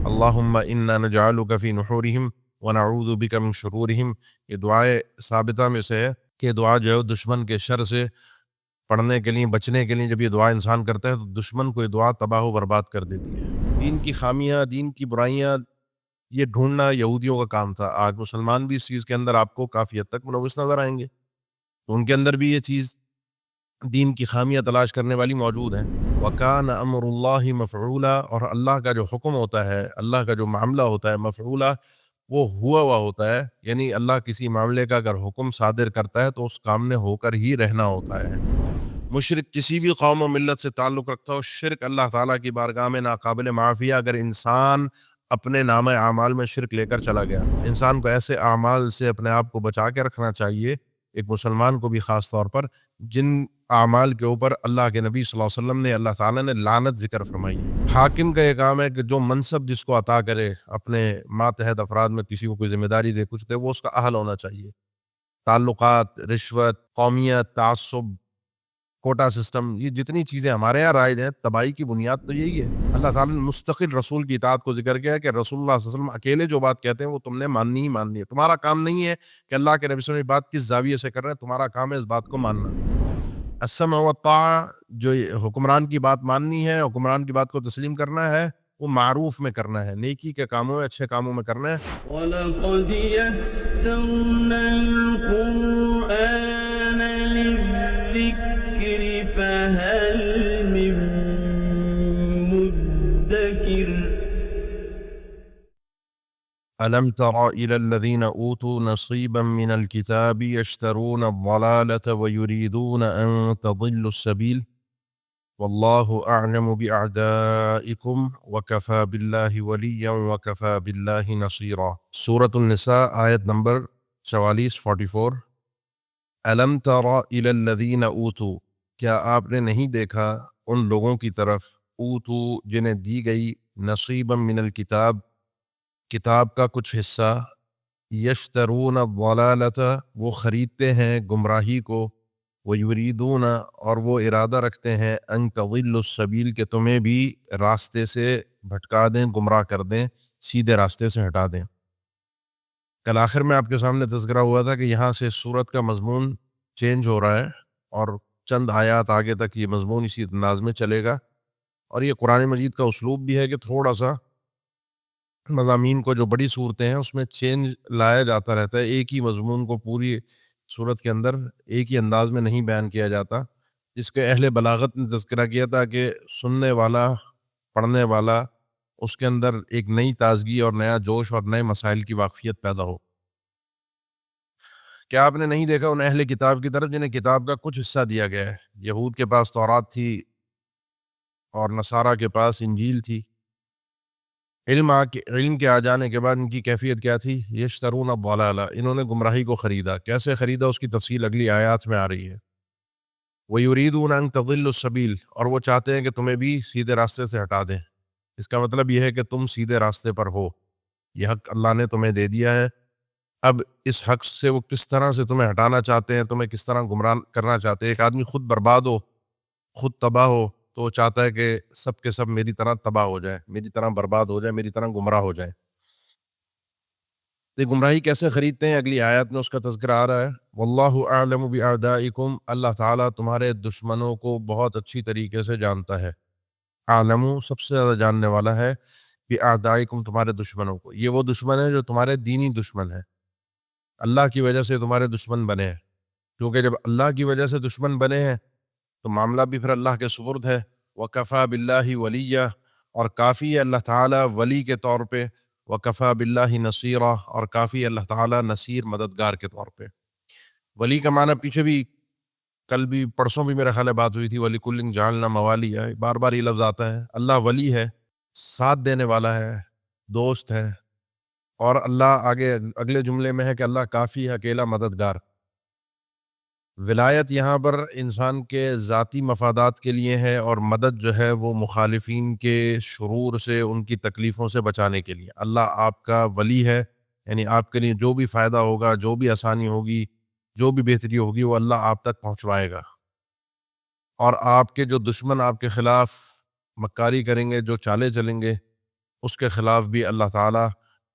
اللہم انا نجعلک فی نحورہم ونعوذ بک من شرورہم، یہ دعائے ثابتہ میں سے ہے کہ دعا جو ہے دشمن کے شر سے پڑھنے کے لیے، بچنے کے لیے جب یہ دعا انسان کرتا ہے تو دشمن کو یہ دعا تباہ و برباد کر دیتی ہے۔ دین کی خامیاں، دین کی برائیاں یہ ڈھونڈنا یہودیوں کا کام تھا۔ آج مسلمان بھی اس چیز کے اندر آپ کو کافی حد تک ملوث نظر آئیں گے، تو ان کے اندر بھی یہ چیز دین کی خامیاں تلاش کرنے والی موجود ہیں۔ وَكَانَ أَمْرُ اللَّهِ مَفْعُولًا، اور اللہ کا جو حکم ہوتا ہے، اللہ کا جو معاملہ ہوتا ہے مفعولا، وہ ہوا ہوا ہوتا ہے، یعنی اللہ کسی معاملے کا اگر حکم صادر کرتا ہے تو اس کام نے ہو کر ہی رہنا ہوتا ہے۔ مشرک کسی بھی قوم و ملت سے تعلق رکھتا ہو، شرک اللہ تعالیٰ کی بارگاہ میں ناقابل معافی ہے۔ اگر انسان اپنے نام اعمال میں شرک لے کر چلا گیا، انسان کو ایسے اعمال سے اپنے آپ کو بچا کے رکھنا چاہیے، ایک مسلمان کو بھی خاص طور پر، جن اعمال کے اوپر اللہ کے نبی صلی اللہ علیہ وسلم نے، اللہ تعالیٰ نے لعنت ذکر فرمائی ہے۔ حاکم کا یہ کام ہے کہ جو منصب جس کو عطا کرے، اپنے ماتحت افراد میں کسی کو کوئی ذمہ داری دے، کچھ دے، وہ اس کا اہل ہونا چاہیے۔ تعلقات، رشوت، قومیت، تعصب، کوٹا سسٹم، یہ جتنی چیزیں ہمارے یہاں رائج ہیں، تباہی کی بنیاد تو یہی ہے۔ اللہ تعالیٰ نے مستقل رسول کی اطاعت کو ذکر کیا ہے کہ رسول اللہ صلی اللہ علیہ وسلم اکیلے جو بات کہتے ہیں وہ تم نے ماننی ہی ماننی ہے۔ تمہارا کام نہیں ہے کہ اللہ کے نبی صلی اللہ علیہ وسلم بات کس زاویے سے کر رہے ہیں، تمہارا کام ہے اس بات کو ماننا۔ السمع والطاعہ، جو حکمران کی بات ماننی ہے، حکمران کی بات کو تسلیم کرنا ہے، وہ معروف میں کرنا ہے، نیکی کے کاموں میں، اچھے کاموں میں کرنا ہے۔ وَلَقَدْ يَسَّرْنَا الْقُرْآنَ لِلذِّكْرِ فَهَلْ مِن مُّدَّكِرٍ أَلَمْ تَرَ إِلَى الَّذِينَ أُوتُوا نَصِيبًا مِنَ الْكِتَابِ يَشْتَرُونَ الضَّلَالَةَ وَيُرِيدُونَ أَن تَضِلُّوا السَّبِيلَ وَاللَّهُ أَعْلَمُ بِأَعْدَائِكُمْ وَكَفَى بِاللَّهِ وَلِيًّا وَكَفَى بِاللَّهِ نَصِيرًا۔ سورة النساء آیت نمبر 44۔ أَلَمْ تَرَ إِلَى الَّذِينَ أُوتُوا، کیا آپ نے نہیں دیکھا ان لوگوں کی طرف، اوتو جنہیں دی گئی، نصیبا من الکتاب، کتاب کا کچھ حصہ، یشترون الضلالۃ، وہ خریدتے ہیں گمراہی کو، ویریدون، اور وہ ارادہ رکھتے ہیں، ان تضلوا السبیل، کہ تمہیں بھی راستے سے بھٹکا دیں، گمراہ کر دیں، سیدھے راستے سے ہٹا دیں۔ کل آخر میں آپ کے سامنے تذکرہ ہوا تھا کہ یہاں سے سورت کا مضمون چینج ہو رہا ہے، اور چند آیات آگے تک یہ مضمون اسی انداز میں چلے گا، اور یہ قرآن مجید کا اسلوب بھی ہے کہ تھوڑا سا مضامین کو، جو بڑی صورتیں ہیں اس میں چینج لایا جاتا رہتا ہے، ایک ہی مضمون کو پوری صورت کے اندر ایک ہی انداز میں نہیں بیان کیا جاتا، جس کے اہل بلاغت نے تذکرہ کیا تھا کہ سننے والا، پڑھنے والا، اس کے اندر ایک نئی تازگی اور نیا جوش اور نئے مسائل کی واقفیت پیدا ہو۔ کیا آپ نے نہیں دیکھا ان اہل کتاب کی طرف جنہیں کتاب کا کچھ حصہ دیا گیا ہے؟ یہود کے پاس تورات تھی اور نصارہ کے پاس انجیل تھی۔ علم کے آ جانے کے بعد ان کی کیفیت کیا تھی؟ یشترون الضلالہ، انہوں نے گمراہی کو خریدا۔ کیسے خریدا اس کی تفصیل اگلی آیات میں آ رہی ہے۔ وَيُرِيدُونَ أَن تَضِلُّوا السَّبِيلَ، اور وہ چاہتے ہیں کہ تمہیں بھی سیدھے راستے سے ہٹا دیں۔ اس کا مطلب یہ ہے کہ تم سیدھے راستے پر ہو، یہ حق اللہ نے تمہیں دے دیا ہے، اب اس حق سے وہ کس طرح سے تمہیں ہٹانا چاہتے ہیں، تمہیں کس طرح گمراہ کرنا چاہتے ہیں۔ ایک آدمی خود برباد ہو، خود تباہ ہو، تو وہ چاہتا ہے کہ سب کے سب میری طرح تباہ ہو جائے، میری طرح برباد ہو جائے، میری طرح گمراہ ہو جائے۔ تو گمراہی کیسے خریدتے ہیں؟ اگلی آیات میں اس کا تذکرہ آ رہا ہے۔ واللہ اعلم بأعدائکم، اللہ تعالیٰ تمہارے دشمنوں کو بہت اچھی طریقے سے جانتا ہے۔ عالم، سب سے زیادہ جاننے والا ہے، بأعدائکم، تمہارے دشمنوں کو۔ یہ وہ دشمن ہے جو تمہارے دینی دشمن ہے، اللہ کی وجہ سے تمہارے دشمن بنے ہیں، کیونکہ جب اللہ کی وجہ سے دشمن بنے ہیں تو معاملہ بھی پھر اللہ کے سپرد ہے۔ وَكَفَى بِاللَّهِ وَلِيًّا، اور کافی ہے اللہ تعالیٰ ولی کے طور پہ، وَكَفَى بِاللَّهِ نَصِيرًا، اور کافی ہے اللہ تعالیٰ نصیر، مددگار کے طور پہ۔ ولی کا معنی پیچھے بھی، کل بھی، پرسوں بھی میرا خیال ہے بات ہوئی تھی، وَلِكُلٍّ جَعَلْنَا مَوَالِيَ، بار بار یہ لفظ آتا ہے۔ اللہ ولی ہے، ساتھ دینے والا ہے، دوست ہے، اور اللہ آگے اگلے جملے میں ہے کہ اللہ کافی ہے، اکیلا مددگار۔ ولایت یہاں پر انسان کے ذاتی مفادات کے لیے ہے، اور مدد جو ہے وہ مخالفین کے شرور سے، ان کی تکلیفوں سے بچانے کے لیے۔ اللہ آپ کا ولی ہے، یعنی آپ کے لیے جو بھی فائدہ ہوگا، جو بھی آسانی ہوگی، جو بھی بہتری ہوگی، وہ اللہ آپ تک پہنچوائے گا۔ اور آپ کے جو دشمن آپ کے خلاف مکاری کریں گے، جو چالیں چلیں گے، اس کے خلاف بھی اللہ تعالیٰ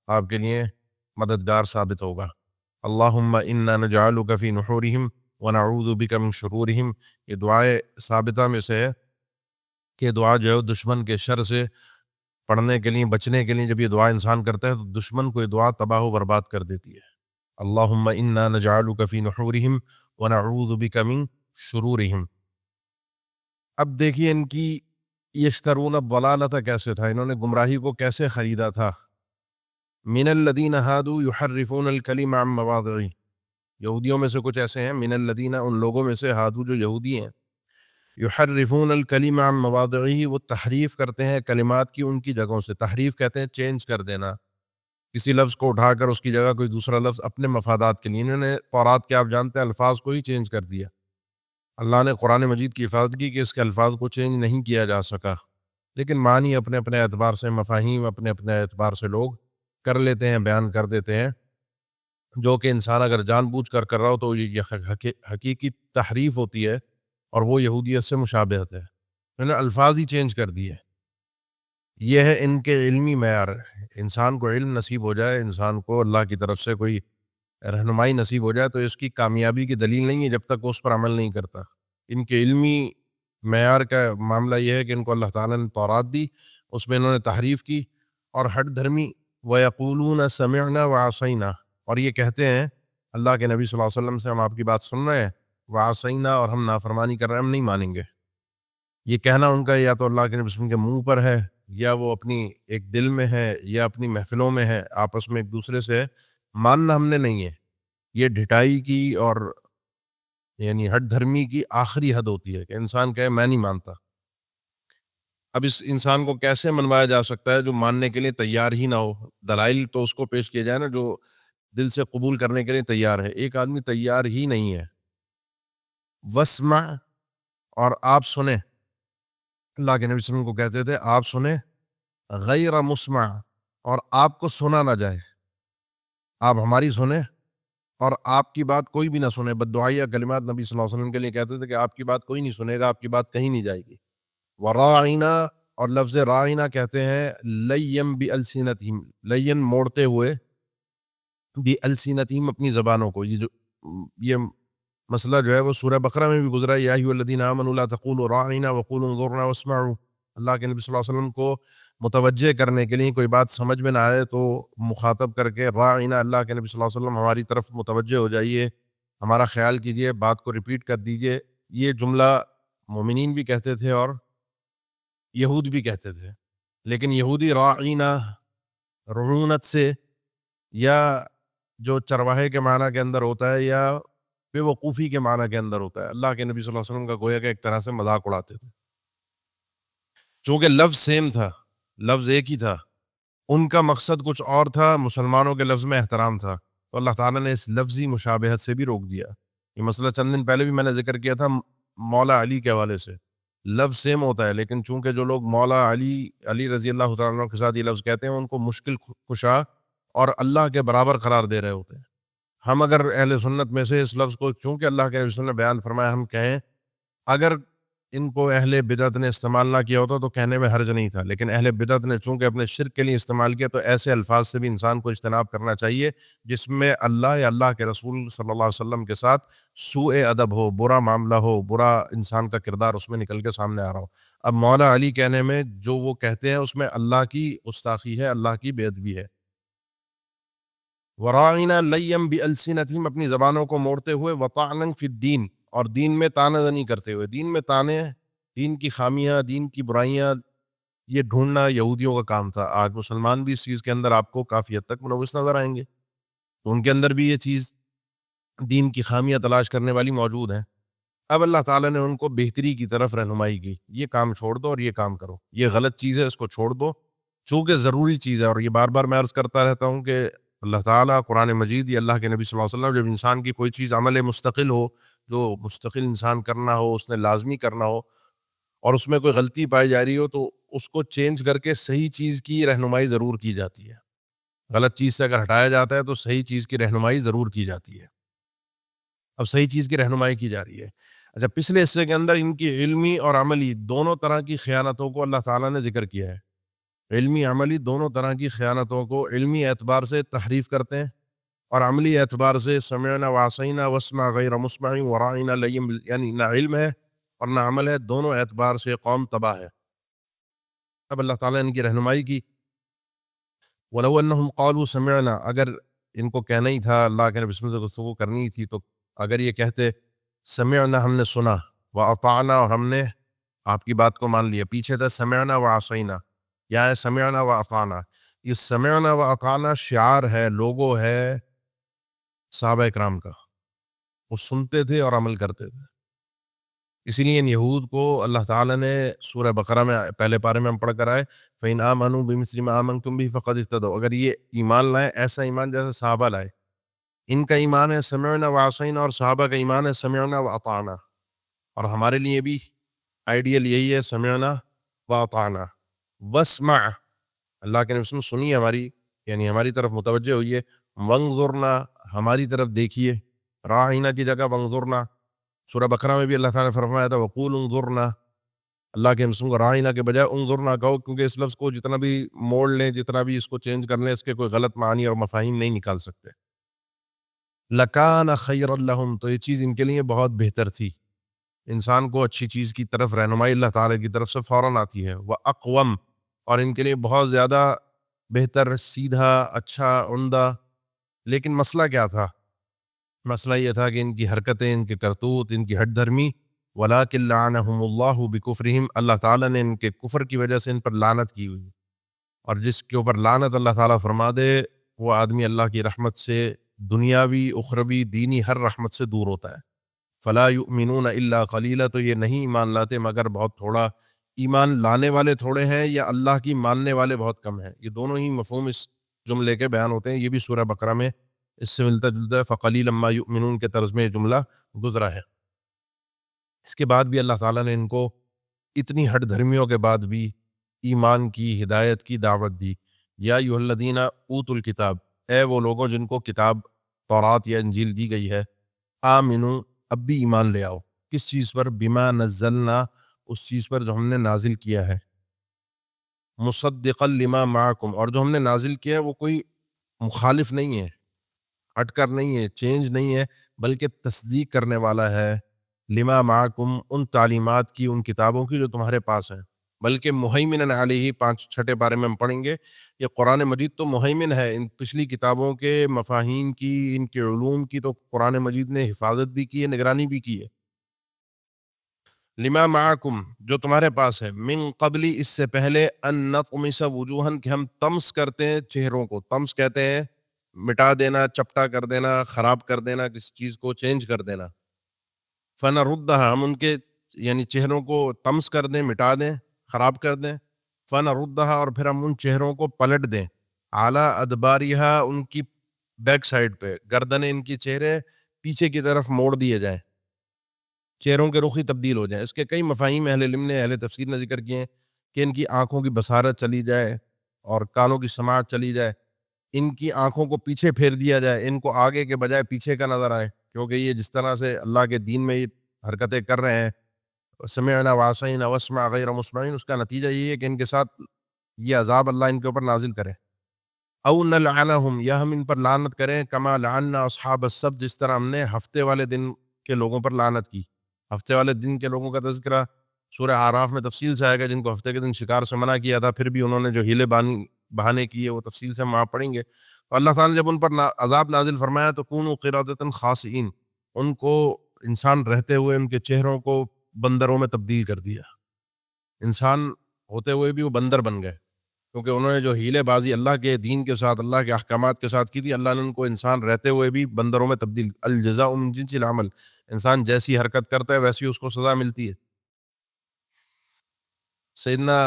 آپ کے لیے مددگار ثابت ہوگا۔ اللہم انا نجعلک فی نحورہم ونعوذ بک من شرورہم، یہ دعائے ثابتہ میں سے ہے کہ دعا جو ہے دشمن کے شر سے پڑھنے کے لیے، بچنے کے لیے جب یہ دعا انسان کرتا ہے تو دشمن کو یہ دعا تباہ و برباد کر دیتی ہے۔ اللہم انا نجعلک فی نحورہم ونعوذ بک من شرورہم۔ اب دیکھیے ان کی یشترون الضلالۃ کیسے تھا، انہوں نے گمراہی کو کیسے خریدا تھا۔ من الذین ہادوا یحرفون الکلم عن مواضعہ، یہودیوں میں سے کچھ ایسے ہیں، من الذین، ان لوگوں میں سے، ہادو جو یہودی ہیں، یحرفون الکلم عن مواضعہ، وہ تحریف کرتے ہیں کلمات کی ان کی جگہوں سے۔ تحریف کہتے ہیں چینج کر دینا، کسی لفظ کو اٹھا کر اس کی جگہ کوئی دوسرا لفظ اپنے مفادات کے لیے۔ انہوں نے تورات کے، آپ جانتے ہیں، الفاظ کو ہی چینج کر دیا۔ اللہ نے قرآن مجید کی حفاظت کی کہ اس کے الفاظ کو چینج نہیں کیا جا سکا، لیکن معنی اپنے اپنے اعتبار سے، مفاہیم اپنے اپنے اعتبار سے لوگ کر لیتے ہیں، بیان کر دیتے ہیں، جو کہ انسان اگر جان بوجھ کر رہا ہو تو یہ حقیقی تحریف ہوتی ہے، اور وہ یہودیت سے مشابہت ہے۔ انہوں نے الفاظ ہی چینج کر دیے۔ یہ ہے ان کے علمی معیار۔ انسان کو علم نصیب ہو جائے، انسان کو اللہ کی طرف سے کوئی رہنمائی نصیب ہو جائے، تو اس کی کامیابی کی دلیل نہیں ہے جب تک وہ اس پر عمل نہیں کرتا۔ ان کے علمی معیار کا معاملہ یہ ہے کہ ان کو اللہ تعالیٰ نے تورات دی، اس میں انہوں نے تحریف کی اور ہٹ دھرمی، وَيَقُولُونَ سَمِعْنَا وَعَصَيْنَا، اور یہ کہتے ہیں اللہ کے نبی صلی اللہ علیہ وسلم سے، ہم آپ کی بات سن رہے ہیں، وَعَصَيْنَا، اور ہم نافرمانی کر رہے ہیں، ہم نہیں مانیں گے۔ یہ کہنا ان کا یا تو اللہ کے نبی صلی اللہ علیہ وسلم کے منہ پر ہے، یا وہ اپنی ایک دل میں ہے، یا اپنی محفلوں میں ہے، آپس میں ایک دوسرے سے ماننا ہم نے نہیں ہے۔ یہ ڈھٹائی کی اور یعنی ہٹ دھرمی کی آخری حد ہوتی ہے کہ انسان کہے میں نہیں مانتا۔ اب اس انسان کو کیسے منوایا جا سکتا ہے جو ماننے کے لیے تیار ہی نہ ہو؟ دلائل تو اس کو پیش کیا جائے نا جو دل سے قبول کرنے کے لیے تیار ہے۔ ایک آدمی تیار ہی نہیں ہے۔ وَاسْمَعْ، اور آپ سنیں، اللہ کے نبی صلی اللہ علیہ وسلم کو کہتے تھے آپ سنیں، غیر مسمع، اور آپ کو سنا نہ جائے، آپ ہماری سنیں اور آپ کی بات کوئی بھی نہ سنے۔ بددعائیہ کلمات نبی صلی اللہ علیہ وسلم کے لیے کہتے تھے کہ آپ کی بات کوئی نہیں سنے گا، آپ کی بات کہیں نہیں جائے گی۔ وراعنا، اور لفظ راعنا کہتے ہیں لیم بالسنتہم، لین موڑتے ہوئے، بالسنتہم اپنی زبانوں کو۔ یہ مسئلہ جو ہے وہ سورہ بقرہ میں بھی گزرا ہے، یا ایھا الذین آمنوا لا تقولوا راعنا وقولوا انظرنا واسمعوا۔ اللہ کے نبی صلی اللہ علیہ وسلم کو متوجہ کرنے کے لیے کوئی بات سمجھ میں نہ آئے تو مخاطب کر کے راعنا، اللہ کے نبی صلی اللہ علیہ وسلم ہماری طرف متوجہ ہو جائیے، ہمارا خیال کیجئے، بات کو ریپیٹ کر دیجئے۔ یہ جملہ مومنین بھی کہتے تھے اور یہود بھی کہتے تھے، لیکن یہودی راعینا رعونت سے، یا جو چرواہے کے معنی کے اندر ہوتا ہے، یا بے وقوفی کے معنی کے اندر ہوتا ہے، اللہ کے نبی صلی اللہ علیہ وسلم کا گویا کہ ایک طرح سے مذاق اڑاتے تھے۔ چونکہ لفظ سیم تھا، لفظ ایک ہی تھا، ان کا مقصد کچھ اور تھا، مسلمانوں کے لفظ میں احترام تھا، تو اللہ تعالیٰ نے اس لفظی مشابہت سے بھی روک دیا۔ یہ مسئلہ چند دن پہلے بھی میں نے ذکر کیا تھا مولا علی کے حوالے سے۔ لفظ سیم ہوتا ہے، لیکن چونکہ جو لوگ مولا علی رضی اللہ تعالیٰ عنہ کے ساتھ یہ لفظ کہتے ہیں ان کو مشکل کشا اور اللہ کے برابر قرار دے رہے ہوتے ہیں۔ ہم اگر اہل سنت میں سے اس لفظ کو، چونکہ اللہ کے نبی صلی اللہ علیہ وسلم نے بیان فرمایا، ہم کہیں، اگر ان کو اہل بدعت نے استعمال نہ کیا ہوتا تو کہنے میں حرج نہیں تھا، لیکن اہل بدعت نے چونکہ اپنے شرک کے لیے استعمال کیا، تو ایسے الفاظ سے بھی انسان کو اجتناب کرنا چاہیے جس میں اللہ یا اللہ کے رسول صلی اللہ علیہ وسلم کے ساتھ سوء ادب ہو، برا معاملہ ہو، برا انسان کا کردار اس میں نکل کے سامنے آ رہا ہو۔ اب مولا علی کہنے میں جو وہ کہتے ہیں اس میں اللہ کی گستاخی ہے، اللہ کی بے ادبی ہے۔ وراعنا لیم بالسنتہم، اپنی زبانوں کو موڑتے ہوئے، وطعنا فی الدین، اور دین میں طعنہ زنی کرتے ہوئے۔ دین میں طعنے، دین کی خامیاں، دین کی برائیاں، یہ ڈھونڈنا یہودیوں کا کام تھا۔ آج مسلمان بھی اس چیز کے اندر آپ کو کافی حد تک ملوث نظر آئیں گے، تو ان کے اندر بھی یہ چیز دین کی خامیاں تلاش کرنے والی موجود ہیں۔ اب اللہ تعالیٰ نے ان کو بہتری کی طرف رہنمائی کی، یہ کام چھوڑ دو اور یہ کام کرو، یہ غلط چیز ہے، اس کو چھوڑ دو، چونکہ ضروری چیز ہے۔ اور یہ بار بار میں عرض کرتا رہتا ہوں کہ اللہ تعالیٰ قرآن مجید یا اللہ کے نبی صلی اللہ علیہ وسلم، جب انسان کی کوئی چیز عمل مستقل ہو، جو مستقل انسان کرنا ہو، اس نے لازمی کرنا ہو، اور اس میں کوئی غلطی پائی جا رہی ہو، تو اس کو چینج کر کے صحیح چیز کی رہنمائی ضرور کی جاتی ہے۔ غلط چیز سے اگر ہٹایا جاتا ہے تو صحیح چیز کی رہنمائی ضرور کی جاتی ہے۔ اب صحیح چیز کی رہنمائی کی جا رہی ہے۔ اچھا، پچھلے حصے کے اندر ان کی علمی اور عملی دونوں طرح کی خیانتوں کو اللہ تعالیٰ نے ذکر کیا ہے۔ علمی عملی دونوں طرح کی خیانتوں کو علمی اعتبار سے تحریف کرتے ہیں اور عملی اعتبار سے سمعنا وعصینا واسمع غیر مسمع ورائنا لیم، یعنی نہ علم ہے اور نہ عمل ہے، دونوں اعتبار سے قوم تباہ ہے۔ اب اللہ تعالیٰ نے ان کی رہنمائی کی، وَلَوْ أَنَّهُمْ قَالُوا سَمِعْنَا، اگر ان کو کہنا ہی تھا، اللہ کے نبی بسم اللہ سے گفتگو کرنی تھی، تو اگر یہ کہتے سمعنا ہم نے سنا، وَأَطَعْنَا اور ہم نے آپ کی بات کو مان لیا، پیچھے تھا سمعنا وعصینا، یا ہے سمعنا وأطعنا۔ یہ سمعنا وأطعنا شعار ہے، لوگو ہے صحابہ اکرام کا، وہ سنتے تھے اور عمل کرتے تھے۔ اسی لیے ان یہود کو اللہ تعالیٰ نے سورہ بقرہ میں پہلے پارے میں ہم پڑھ کر آئے فَإِنْ آمَنُوا بِمِثْلِ مَا آمَنْتُمْ بِهِ فَقَدِ اهْتَدَوْا، اگر یہ ایمان لائیں ایسا ایمان جیسا صحابہ لائے۔ ان کا ایمان ہے سمعنا وعصینا اور صحابہ کا ایمان ہے سمعنا وأطعنا، اور ہمارے لیے بھی آئیڈیل یہی ہے سمعنا وأطعنا۔ واسمع، اللہ کے نبی سنیے ہماری، یعنی ہماری طرف متوجہ ہوئیے، وانظرنا ہماری طرف دیکھیے، راعینا کی جگہ وانظرنا۔ سورہ بقرہ میں بھی اللہ تعالیٰ نے فرمایا تھا وقول انظرنا، اللہ کے رسول کو راعینا کے بجائے انظرنا کہو، کیونکہ اس لفظ کو جتنا بھی موڑ لیں، جتنا بھی اس کو چینج کر لیں، اس کے کوئی غلط معنی اور مفاہیم نہیں نکال سکتے۔ لکان خیر لہم، تو یہ چیز ان کے لیے بہت بہتر تھی۔ انسان کو اچھی چیز کی طرف رہنمائی اللہ تعالیٰ کی طرف سے فوراً آتی ہے، وَأَقْوَمْ، اور ان کے لیے بہت زیادہ بہتر، سیدھا، اچھا، عمدہ۔ لیکن مسئلہ کیا تھا؟ مسئلہ یہ تھا کہ ان کی حرکتیں، ان کے کرتوت، ان کی ہٹ دھرمی، وَلَٰكِن لَعَنَهُمُ اللَّهُ بِكُفْرِهِمْ، اللہ تعالیٰ نے ان کے کفر کی وجہ سے ان پر لعنت کی ہوئی، اور جس کے اوپر لعنت اللہ تعالیٰ فرما دے وہ آدمی اللہ کی رحمت سے دنیاوی، اخروی، دینی ہر رحمت سے دور ہوتا ہے۔ فَلَا يُؤْمِنُونَ إِلَّا قَلِيلًا، تو یہ نہیں ایمان لاتے مگر بہت تھوڑا۔ ایمان لانے والے تھوڑے ہیں یا اللہ کی ماننے والے بہت کم ہیں، یہ دونوں ہی مفہوم اس جملے کے بیان ہوتے ہیں۔ یہ بھی سورہ بقرہ میں اس سے ملتا جلتا ہے، فَقَلِيلًا مَا يُؤْمِنُونَ کے طرز میں یہ جملہ گزرا ہے۔ اس کے بعد بھی اللہ تعالیٰ نے ان کو اتنی ہٹ دھرمیوں کے بعد بھی ایمان کی، ہدایت کی دعوت دی۔ یا ایھا الذین اوتوا الکتاب، اے وہ لوگوں جن کو کتاب تورات یا انجیل دی گئی ہے، آمنو، اب بھی ایمان لے آؤ، کس چیز پر؟ بما نزلنا، اس چیز پر جو ہم نے نازل کیا ہے، مصدقا لما معکم، اور جو ہم نے نازل کیا ہے وہ کوئی مخالف نہیں ہے، ہٹ کر نہیں ہے، چینج نہیں ہے، بلکہ تصدیق کرنے والا ہے، لما معکم، ان تعلیمات کی، ان کتابوں کی جو تمہارے پاس ہیں، بلکہ مہیمن علیہ، 5 بارے میں ہم پڑھیں گے۔ یہ قرآن مجید تو مہیمن ہے، ان پچھلی کتابوں کے مفاہیم کی، ان کے علوم کی تو قرآن مجید نے حفاظت بھی کی ہے، نگرانی بھی کی ہے۔ لما معکم، جو تمہارے پاس ہے، من قبل، اس سے پہلے، ان نطمس وجوہن، کہ ہم طمس کرتے ہیں چہروں کو، طمس کہتے ہیں مٹا دینا، چپٹا کر دینا، خراب کر دینا، کسی چیز کو چینج کر دینا۔ فنردھا، ہم ان کے یعنی چہروں کو طمس کر دیں، مٹا دیں، خراب کر دیں۔ فنردھا، اور پھر ہم ان چہروں کو پلٹ دیں، اعلی ادباریہا، ان کی بیک سائڈ پہ، گردنیں ان کی چہرے پیچھے کی طرف موڑ دیے جائیں، چہروں کے رخ ہی تبدیل ہو جائیں۔ اس کے کئی مفاہیم اہل علم نے، اہل تفسیر نے ذکر کیے ہیں کہ ان کی آنکھوں کی بصارت چلی جائے اور کانوں کی سماعت چلی جائے، ان کی آنکھوں کو پیچھے پھیر دیا جائے، ان کو آگے کے بجائے پیچھے کا نظر آئے، کیونکہ یہ جس طرح سے اللہ کے دین میں یہ حرکتیں کر رہے ہیں، سمعنا وعصینا واسمع غیر مسمع، اس کا نتیجہ یہ ہے کہ ان کے ساتھ یہ عذاب اللہ ان کے اوپر نازل کرے۔ او نلعنہم، یا ہم ان پر لعنت کریں، کما لعنا اصحاب السبت، جس طرح ہم نے ہفتے والے دن کے لوگوں پر لعنت کی۔ ہفتے والے دن کے لوگوں کا تذکرہ سورہ اعراف میں تفصیل سے آئے گا، جن کو ہفتے کے دن شکار سے منع کیا تھا، پھر بھی انہوں نے جو ہیلے بہانے کیے، وہ تفصیل سے ہم وہاں پڑھیں گے۔ تو اللہ تعالیٰ نے جب ان پر عذاب نازل فرمایا تو کونوا قردۃ خاسئین، ان کو انسان رہتے ہوئے ان کے چہروں کو بندروں میں تبدیل کر دیا، انسان ہوتے ہوئے بھی وہ بندر بن گئے، کیونکہ انہوں نے جو ہیلے بازی اللہ کے دین کے ساتھ، اللہ کے احکامات کے ساتھ کی تھی، اللہ نے ان کو انسان رہتے ہوئے بھی بندروں میں تبدیل۔ الجزاء من جنس العمل، انسان جیسی حرکت کرتا ہے ویسی اس کو سزا ملتی ہے۔ سیدنا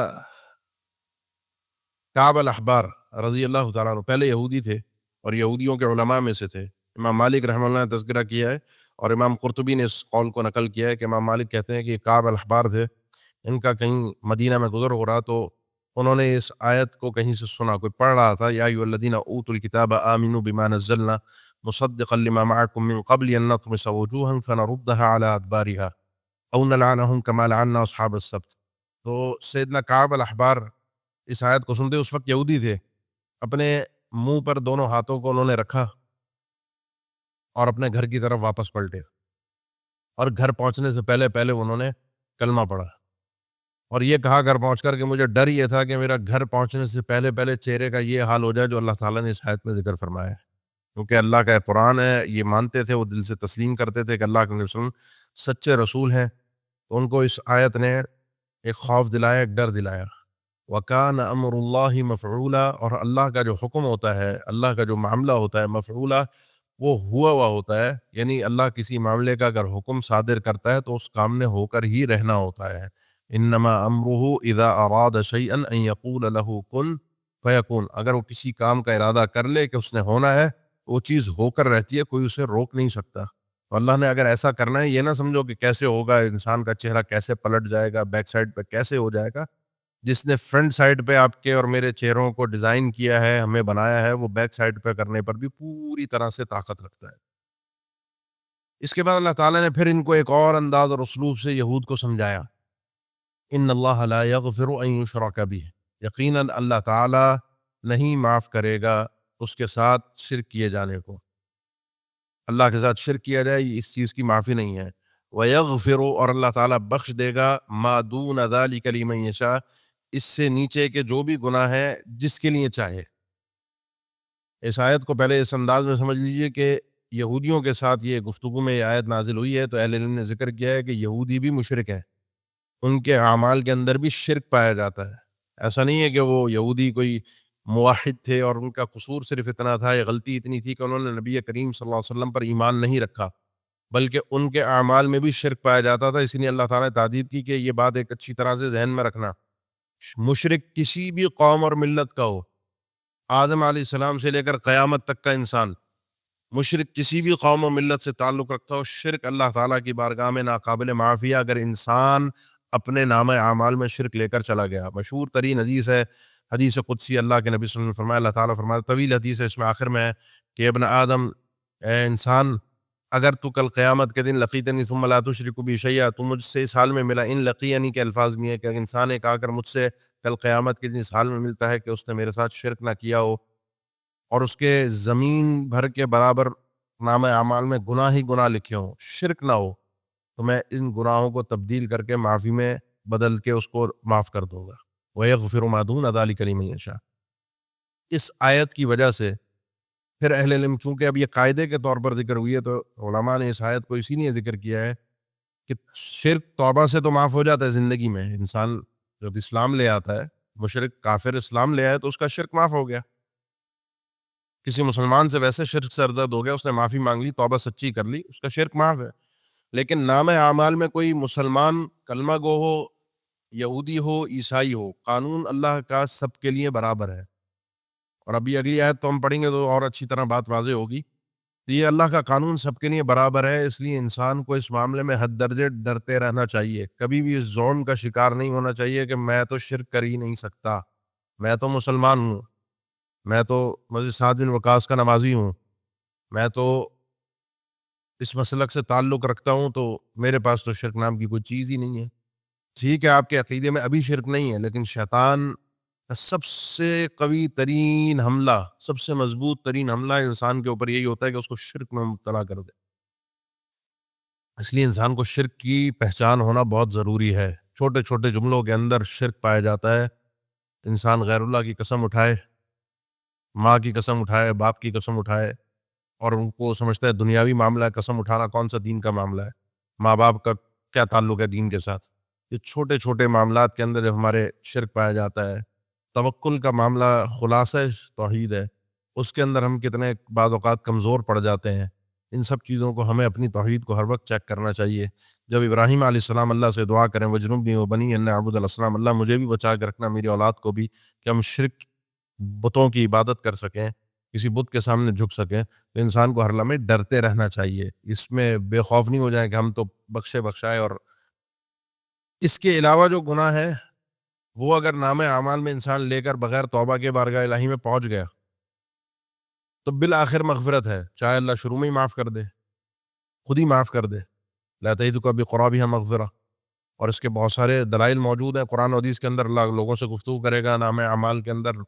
کعب الاحبار رضی اللہ تعالیٰ عنہ پہلے یہودی تھے اور یہودیوں کے علماء میں سے تھے۔ امام مالک رحمہ اللہ نے تذکرہ کیا ہے اور امام قرطبی نے اس قول کو نقل کیا ہے کہ امام مالک کہتے ہیں کہ یہ کعب الاحبار تھے، ان کا کہیں مدینہ میں گزر ہو رہا تو انہوں نے اس آیت کو کہیں سے سنا، کوئی پڑھ رہا تھا، یا ایھا الذین اوتوا الکتاب آمنوا بما نزلنا مصدقا لما معکم من قبل ان نطمس وجوہا فنردها علی ادبارها او نلعنہم کما لعنا اصحاب السبت۔ تو سیدنا کعب الاحبار اس آیت کو سنتے اس وقت یہودی تھے، اپنے منہ پر دونوں ہاتھوں کو انہوں نے رکھا اور اپنے گھر کی طرف واپس پلٹے، اور گھر پہنچنے سے پہلے پہلے انہوں نے کلمہ پڑھا، اور یہ کہا گھر پہنچ کر کہ مجھے ڈر یہ تھا کہ میرا گھر پہنچنے سے پہلے پہلے چہرے کا یہ حال ہو جائے جو اللہ تعالیٰ نے اس آیت میں ذکر فرمایا ہے، کیونکہ اللہ کا قرآن ہے، یہ مانتے تھے، وہ دل سے تسلیم کرتے تھے کہ اللہ کے نبی صلی اللہ علیہ وسلم سچے رسول ہیں، تو ان کو اس آیت نے ایک خوف دلایا، ایک ڈر دلایا۔ وَكَانَ أَمْرُ اللَّهِ مَفْعُولًا، اور اللہ کا جو حکم ہوتا ہے، اللہ کا جو معاملہ ہوتا ہے مفعولا، وہ ہوا ہوا ہوتا ہے، یعنی اللہ کسی معاملے کا اگر حکم صادر کرتا ہے تو اس کام نے ہو کر ہی رہنا ہوتا ہے۔ انما امرہ اذا اراد شیئا ان یقول له کن فیکون، اگر وہ کسی کام کا ارادہ کر لے کہ اس نے ہونا ہے، وہ چیز ہو کر رہتی ہے، کوئی اسے روک نہیں سکتا۔ تو اللہ نے اگر ایسا کرنا ہے، یہ نہ سمجھو کہ کیسے ہوگا، انسان کا چہرہ کیسے پلٹ جائے گا، بیک سائڈ پہ کیسے ہو جائے گا۔ جس نے فرنٹ سائڈ پہ آپ کے اور میرے چہروں کو ڈیزائن کیا ہے، ہمیں بنایا ہے، وہ بیک سائڈ پہ کرنے پر بھی پوری طرح سے طاقت رکھتا ہے۔ اس کے بعد اللہ تعالیٰ نے پھر ان کو ایک اور انداز اور اسلوب سے یہود کو سمجھایا، ان اللہ لا یغفر ان یشرک بہ، یقیناً اللہ تعالیٰ نہیں معاف کرے گا اس کے ساتھ شرک کیے جانے کو، اللہ کے ساتھ شرک کیا جائے، اس چیز کی معافی نہیں ہے۔ وَيَغْفِرُ، اور اللہ تعالیٰ بخش دے گا، مَا دُونَ ذَلِكَ لِمَن یشاء، اس سے نیچے کے جو بھی گناہ ہے جس کے لیے چاہے۔ اس آیت کو پہلے اس انداز میں سمجھ لیجئے کہ یہودیوں کے ساتھ یہ گفتگو میں یہ آیت نازل ہوئی ہے تو اہل علم نے ذکر کیا ہے کہ یہودی بھی مشرک ہیں، ان کے اعمال کے اندر بھی شرک پایا جاتا ہے۔ ایسا نہیں ہے کہ وہ یہودی کوئی موحد تھے اور ان کا قصور صرف اتنا تھا، یا غلطی اتنی تھی کہ انہوں نے نبی کریم صلی اللہ علیہ وسلم پر ایمان نہیں رکھا، بلکہ ان کے اعمال میں بھی شرک پایا جاتا تھا۔ اسی لیے اللہ تعالیٰ نے تادیب کی کہ یہ بات ایک اچھی طرح سے ذہن میں رکھنا، مشرک کسی بھی قوم اور ملت کا ہو، آدم علیہ السلام سے لے کر قیامت تک کا انسان، مشرک کسی بھی قوم و ملت سے تعلق رکھتا ہو، شرک اللہ تعالیٰ کی بارگاہ میں ناقابل معافی ہے اگر انسان اپنے نام اعمال میں شرک لے کر چلا گیا۔ مشہور ترین حدیث ہے، حدیث قدسی، اللہ کے نبی صلی اللہ علیہ وسلم فرمایا، اللہ تعالیٰ فرمایا، طویل حدیث ہے، اس میں آخر میں ہے کہ ابن آدم، اے انسان، اگر تو کل قیامت کے دن لقیتنی ثم لا تشرک بی شیئا، تو مجھ سے اس حال میں ملا، ان لقینی کے الفاظ میں ہے کہ انسان ایک آ کر مجھ سے کل قیامت کے دن اس حال میں ملتا ہے کہ اس نے میرے ساتھ شرک نہ کیا ہو، اور اس کے زمین بھر کے برابر نام اعمال میں گناہ ہی گناہ لکھے ہوں، شرک نہ ہو، تو میں ان گناہوں کو تبدیل کر کے معافی میں بدل کے اس کو معاف کر دوں گا۔ وَيَغْفِرُ مَا دُونَ ذَلِكَ لِمَن یشاء۔ اس آیت کی وجہ سے پھر اہل علم، چونکہ اب یہ قاعدے کے طور پر ذکر ہوئی ہے، تو علماء نے اس آیت کو اسی لیے ذکر کیا ہے کہ شرک توبہ سے تو معاف ہو جاتا ہے زندگی میں، انسان جب اسلام لے آتا ہے، مشرک کافر اسلام لے آئے تو اس کا شرک معاف ہو گیا۔ کسی مسلمان سے ویسے شرک سرزد ہو گیا، اس نے معافی مانگ لی، توبہ سچی کر لی، اس کا شرک معاف ہے۔ لیکن نام اعمال میں کوئی مسلمان کلمہ گو ہو، یہودی ہو، عیسائی ہو، قانون اللہ کا سب کے لیے برابر ہے۔ اور ابھی اگلی آیت تو ہم پڑھیں گے تو اور اچھی طرح بات واضح ہوگی۔ یہ اللہ کا قانون سب کے لیے برابر ہے، اس لیے انسان کو اس معاملے میں حد درجے ڈرتے رہنا چاہیے، کبھی بھی اس ظلم کا شکار نہیں ہونا چاہیے کہ میں تو شرک کر ہی نہیں سکتا، میں تو مسلمان ہوں، میں تو مسجد سعد بن وقاص کا نمازی ہوں، میں تو اس مسلک سے تعلق رکھتا ہوں، تو میرے پاس تو شرک نام کی کوئی چیز ہی نہیں ہے۔ ٹھیک ہے آپ کے عقیدے میں ابھی شرک نہیں ہے، لیکن شیطان کا سب سے قوی ترین حملہ، سب سے مضبوط ترین حملہ انسان کے اوپر یہی ہوتا ہے کہ اس کو شرک میں مبتلا کر دے۔ اس لیے انسان کو شرک کی پہچان ہونا بہت ضروری ہے۔ چھوٹے چھوٹے جملوں کے اندر شرک پایا جاتا ہے، انسان غیر اللہ کی قسم اٹھائے، ماں کی قسم اٹھائے، باپ کی قسم اٹھائے، اور ان کو سمجھتا ہے دنیاوی معاملہ ہے، قسم اٹھانا کون سا دین کا معاملہ ہے، ماں باپ کا کیا تعلق ہے دین کے ساتھ۔ یہ چھوٹے چھوٹے معاملات کے اندر جب ہمارے شرک پایا جاتا ہے، توکل کا معاملہ خلاصہ توحید ہے، اس کے اندر ہم کتنے بعض اوقات کمزور پڑ جاتے ہیں۔ ان سب چیزوں کو ہمیں اپنی توحید کو ہر وقت چیک کرنا چاہیے۔ جب ابراہیم علیہ السلام اللہ سے دعا کریں، وَاجْنُبْنِي وَبَنِيَّ أَن نَعْبُدَ الْأَصْنَامَ، اللہ مجھے بھی بچا کے رکھنا، میری اولاد کو بھی، کہ ہم شرک بتوں کی عبادت کر سکیں، کسی بت کے سامنے جھک سکیں، تو انسان کو ہر لمحے ڈرتے رہنا چاہیے، اس میں بے خوف نہیں ہو جائیں کہ ہم تو بخشے بخشائے۔ اور اس کے علاوہ جو گناہ ہے وہ اگر نام اعمال میں انسان لے کر بغیر توبہ کے بارگاہ الہی میں پہنچ گیا تو بالآخر مغفرت ہے، چاہے اللہ شروع میں ہی معاف کر دے، خود ہی معاف کر دے، لا تجدک بقرابها مغفرہ، اور اس کے بہت سارے دلائل موجود ہیں قرآن و حدیث کے اندر. اللہ لوگوں سے گفتگو کرے گا، نام اعمال کے اندر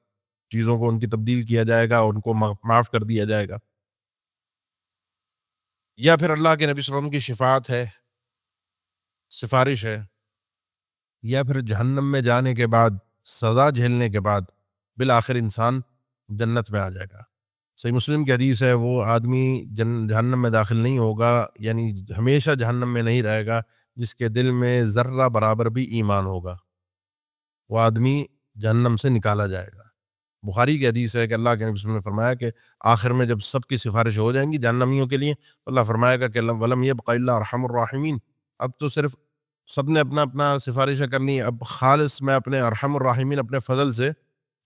چیزوں کو ان کی تبدیل کیا جائے گا، ان کو معاف کر دیا جائے گا. یا پھر اللہ کے نبی صلی اللہ علیہ وسلم کی شفاعت ہے، سفارش ہے. یا پھر جہنم میں جانے کے بعد، سزا جھیلنے کے بعد بالآخر انسان جنت میں آ جائے گا. صحیح مسلم کی حدیث ہے، وہ آدمی جہنم میں داخل نہیں ہوگا، یعنی ہمیشہ جہنم میں نہیں رہے گا، جس کے دل میں ذرہ برابر بھی ایمان ہوگا، وہ آدمی جہنم سے نکالا جائے گا. بخاری کی حدیث ہے کہ اللہ کے نبی صلی اللہ علیہ وسلم نے فرمایا کہ آخر میں جب سب کی سفارش ہو جائیں گی جہنمیوں کے لیے، اللہ فرمائے گا کہ وَلَمْ يَبْقَ إِلَّا أَرْحَمُ الرَّاحِمِينَ، اب تو صرف سب نے اپنا اپنا سفارشیں کرنی، اب خالص میں اپنے ارحم الراحمین اپنے فضل سے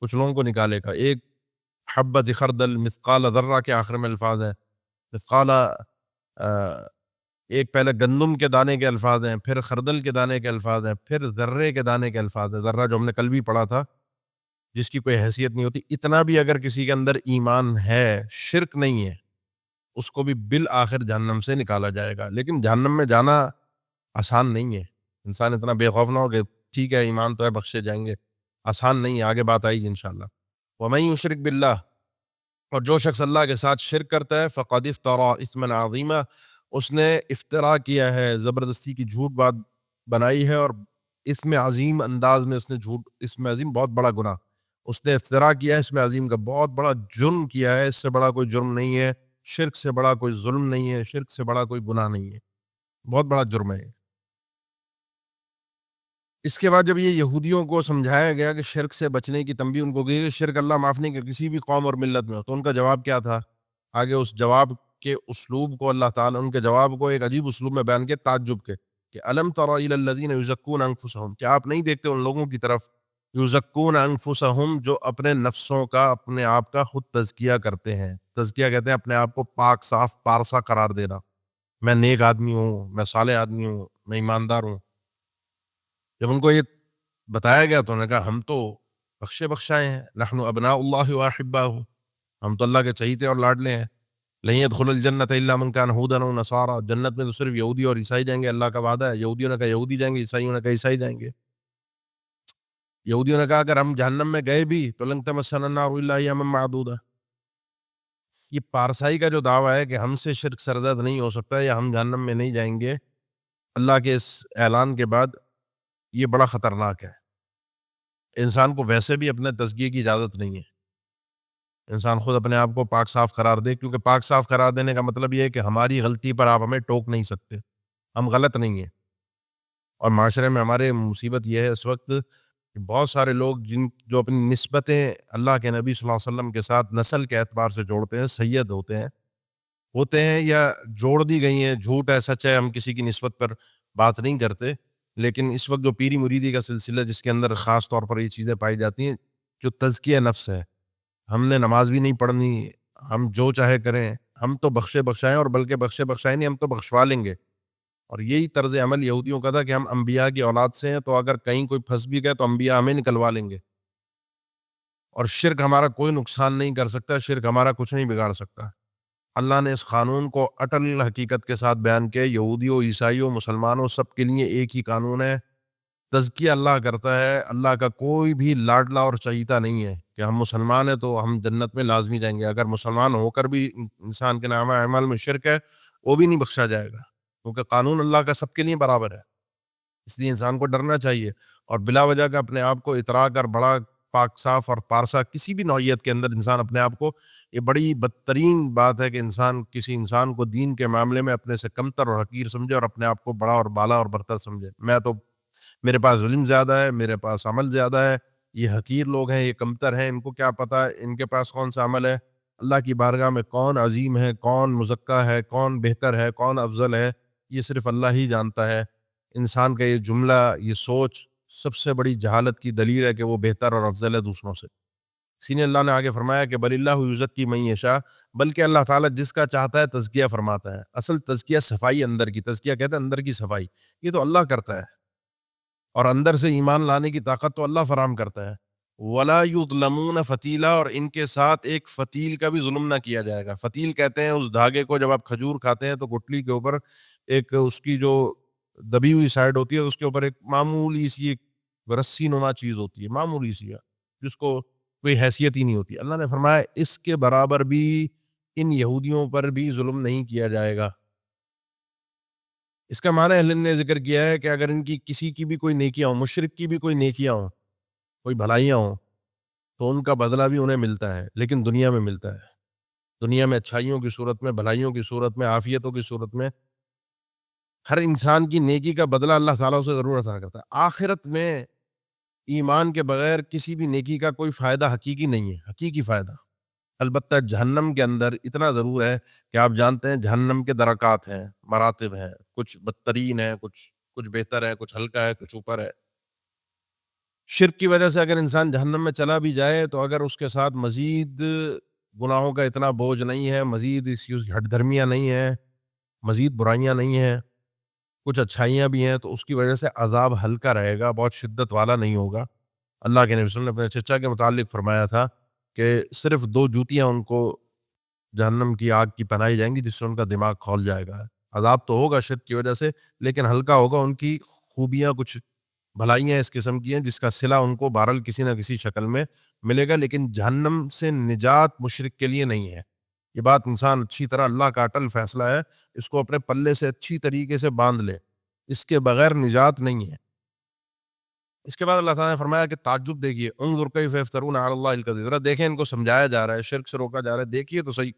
کچھ لوگوں کو نکالے گا. ایک حبۃ خردل مثقال ذرہ کے آخر میں الفاظ ہیں، مثقال ایک پہلے گندم کے دانے کے الفاظ ہیں، پھر خردل کے دانے کے الفاظ ہیں، پھر ذرے کے دانے کے الفاظ ہیں. ذرہ جو ہم نے کل بھی پڑھا تھا، جس کی کوئی حیثیت نہیں ہوتی، اتنا بھی اگر کسی کے اندر ایمان ہے، شرک نہیں ہے، اس کو بھی بالآخر جہنم سے نکالا جائے گا. لیکن جہنم میں جانا آسان نہیں ہے. انسان اتنا بے خوف نہ ہو کہ ٹھیک ہے ایمان تو ہے بخشے جائیں گے، آسان نہیں ہے. آگے بات آئے گی انشاءاللہ. وَمَن يُشْرِكْ بِاللَّهِ، اور جو شخص اللہ کے ساتھ شرک کرتا ہے، فَقَدِ افْتَرَىٰ إِثْمًا عَظِيمًا، اس نے افترا کیا ہے، زبردستی کی جھوٹ بات بنائی ہے، اور اسم عظیم انداز میں اس نے جھوٹ، اسم عظیم بہت بڑا گناہ اس نے افترا کیا ہے، اسم عظیم کا بہت بڑا جرم کیا ہے. اس سے بڑا کوئی جرم نہیں ہے، شرک سے بڑا کوئی ظلم نہیں ہے، شرک سے بڑا کوئی گناہ نہیں ہے، بہت بڑا جرم ہے. اس کے بعد جب یہ یہودیوں کو سمجھایا گیا کہ شرک سے بچنے کی تنبیہ ان کو کی کہ شرک اللہ معاف نہیں کرے کسی بھی قوم اور ملت میں، تو ان کا جواب کیا تھا؟ آگے اس جواب کے اسلوب کو اللہ تعالیٰ ان کے جواب کو ایک عجیب اسلوب میں بیان کیا، تعجب کے، کہ الم تر الی الذین یزکون انفسہم، کیا آپ نہیں دیکھتے ان لوگوں کی طرف، یزکون انفسہم، جو اپنے نفسوں کا، اپنے آپ کا خود تزکیہ کرتے ہیں. تزکیہ کہتے ہیں اپنے آپ کو پاک صاف پارسا قرار دینا، میں نیک آدمی ہوں، میں صالح آدمی ہوں، میں ایماندار ہوں. جب ان کو یہ بتایا گیا تو انہوں نے کہا ہم تو بخشے بخشائے ہیں، نحن ابناء اللہ واحباہ، ہم تو اللہ کے چہیتے اور لاڈلے ہیں. لن يدخل الجنت الا من كان هودا او نصارى، جنت میں تو صرف یہودی اور عیسائی جائیں گے، اللہ کا وعدہ ہے. یہودیوں نے کہا یہودی جائیں گے، عیسائیوں نے کہا عیسائی جائیں گے. یہودیوں نے کہا اگر ہم جہنم میں گئے بھی تو لن تمسنا النار الا ایاما معدودہ. یہ پارسائی کا جو دعویٰ ہے کہ ہم سے شرک سرزد نہیں ہو سکتا یا ہم جہنم میں نہیں جائیں گے، اللہ کے اس اعلان کے بعد یہ بڑا خطرناک ہے. انسان کو ویسے بھی اپنے تزکیے کی اجازت نہیں ہے، انسان خود اپنے آپ کو پاک صاف قرار دے، کیونکہ پاک صاف قرار دینے کا مطلب یہ ہے کہ ہماری غلطی پر آپ ہمیں ٹوک نہیں سکتے، ہم غلط نہیں ہیں. اور معاشرے میں ہمارے مصیبت یہ ہے اس وقت کہ بہت سارے لوگ جو اپنی نسبتیں اللہ کے نبی صلی اللہ علیہ وسلم کے ساتھ نسل کے اعتبار سے جوڑتے ہیں، سید ہوتے ہیں یا جوڑ دی گئی ہیں، جھوٹ ہے سچ ہے، ہم کسی کی نسبت پر بات نہیں کرتے. لیکن اس وقت جو پیری مریدی کا سلسلہ جس کے اندر خاص طور پر یہ چیزیں پائی جاتی ہیں، جو تزکیہ نفس ہے، ہم نے نماز بھی نہیں پڑھنی، ہم جو چاہے کریں، ہم تو بخشے بخشائیں، اور بلکہ بخشے بخشائیں نہیں، ہم تو بخشوا لیں گے. اور یہی طرز عمل یہودیوں کا تھا کہ ہم انبیاء کی اولاد سے ہیں، تو اگر کہیں کوئی پھنس بھی گئے تو انبیاء ہمیں نکلوا لیں گے، اور شرک ہمارا کوئی نقصان نہیں کر سکتا، شرک ہمارا کچھ نہیں بگاڑ سکتا. اللہ نے اس قانون کو اٹل حقیقت کے ساتھ بیان کیا. یہودیوں، عیسائیوں، مسلمانوں، سب کے لیے ایک ہی قانون ہے، تزکیہ اللہ کرتا ہے. اللہ کا کوئی بھی لاڈلا اور چہیتا نہیں ہے کہ ہم مسلمان ہیں تو ہم جنت میں لازمی جائیں گے. اگر مسلمان ہو کر بھی انسان کے نام اعمال میں شرک ہے، وہ بھی نہیں بخشا جائے گا، کیونکہ قانون اللہ کا سب کے لیے برابر ہے. اس لیے انسان کو ڈرنا چاہیے، اور بلا وجہ کا اپنے آپ کو اترا کر بڑا پاک صاف اور پارسا کسی بھی نوعیت کے اندر انسان اپنے آپ کو، یہ بڑی بدترین بات ہے کہ انسان کسی انسان کو دین کے معاملے میں اپنے سے کمتر اور حقیر سمجھے، اور اپنے آپ کو بڑا اور بالا اور برتر سمجھے. میں تو، میرے پاس علم زیادہ ہے، میرے پاس عمل زیادہ ہے، یہ حقیر لوگ ہیں، یہ کمتر ہیں، ان کو کیا پتہ ان کے پاس کون سا عمل ہے. اللہ کی بارگاہ میں کون عظیم ہے، کون مزکا ہے، کون بہتر ہے، کون افضل ہے، یہ صرف اللہ ہی جانتا ہے. انسان کا یہ جملہ، یہ سوچ سب سے بڑی جہالت کی دلیل ہے کہ وہ بہتر اور افضل ہے دوسروں سے. اسی لیے اللہ نے آگے فرمایا کہ بل اللہ یزکی من یشاء، بلکہ اللہ تعالیٰ جس کا چاہتا ہے تزکیہ فرماتا ہے. اصل تزکیہ صفائی اندر کی، تزکیہ کہتے ہیں اندر کی صفائی، یہ تو اللہ کرتا ہے، اور اندر سے ایمان لانے کی طاقت تو اللہ فراہم کرتا ہے. ولا یظلمون فتیلا، اور ان کے ساتھ ایک فتیل کا بھی ظلم نہ کیا جائے گا. فتیل کہتے ہیں اس دھاگے کو، جب آپ کھجور کھاتے ہیں تو گٹلی کے اوپر ایک اس کی جو دبی ہوئی سائڈ ہوتی ہے، اس کے اوپر ایک معمولی سی ایک رسی نما چیز ہوتی ہے، معمولی سی ہے، جس کو کوئی حیثیت ہی نہیں ہوتی. اللہ نے فرمایا اس کے برابر بھی ان یہودیوں پر بھی ظلم نہیں کیا جائے گا. اس کا معنی اہل نے ذکر کیا ہے کہ اگر ان کی کسی کی بھی کوئی نیکیاں ہوں، مشرک کی بھی کوئی نیکیاں ہوں، کوئی بھلائیاں ہوں، تو ان کا بدلہ بھی انہیں ملتا ہے، لیکن دنیا میں ملتا ہے. دنیا میں اچھائیوں کی صورت میں، بھلائیوں کی صورت میں، عافیتوں کی صورت میں ہر انسان کی نیکی کا بدلہ اللہ تعالیٰ سے ضرور عطا کرتا ہے. آخرت میں ایمان کے بغیر کسی بھی نیکی کا کوئی فائدہ حقیقی نہیں ہے، حقیقی فائدہ. البتہ جہنم کے اندر اتنا ضرور ہے کہ آپ جانتے ہیں جہنم کے درکات ہیں، مراتب ہیں، کچھ بدترین ہے، کچھ بہتر ہے، کچھ ہلکا ہے، کچھ اوپر ہے. شرک کی وجہ سے اگر انسان جہنم میں چلا بھی جائے تو اگر اس کے ساتھ مزید گناہوں کا اتنا بوجھ نہیں ہے، مزید اس کی ہٹ دھرمیاں نہیں ہیں، مزید برائیاں نہیں ہیں، کچھ اچھائیاں بھی ہیں، تو اس کی وجہ سے عذاب ہلکا رہے گا، بہت شدت والا نہیں ہوگا. اللہ کے نبی صلی اللہ علیہ وسلم نے اپنے چچا کے متعلق فرمایا تھا کہ صرف 2 جوتیاں ان کو جہنم کی آگ کی پہنائی جائیں گی جس سے ان کا دماغ کھول جائے گا. عذاب تو ہوگا شرک کی وجہ سے، لیکن ہلکا ہوگا. ان کی خوبیاں، کچھ بھلائیاں اس قسم کی ہیں جس کا صلہ ان کو بہرحال کسی نہ کسی شکل میں ملے گا. لیکن جہنم سے نجات مشرک کے لیے نہیں ہے. یہ بات انسان اچھی طرح، اللہ کا اٹل فیصلہ ہے، اس کو اپنے پلے سے اچھی طریقے سے باندھ لے، اس کے بغیر نجات نہیں ہے. اس کے بعد اللہ تعالیٰ نے فرمایا کہ تعجب دیکھیے، انظر کیف یفترون علی اللہ الکذب، ذرا دیکھیں ان کو سمجھایا جا رہا ہے، شرک سے روکا جا رہا ہے. دیکھیے تو صحیح،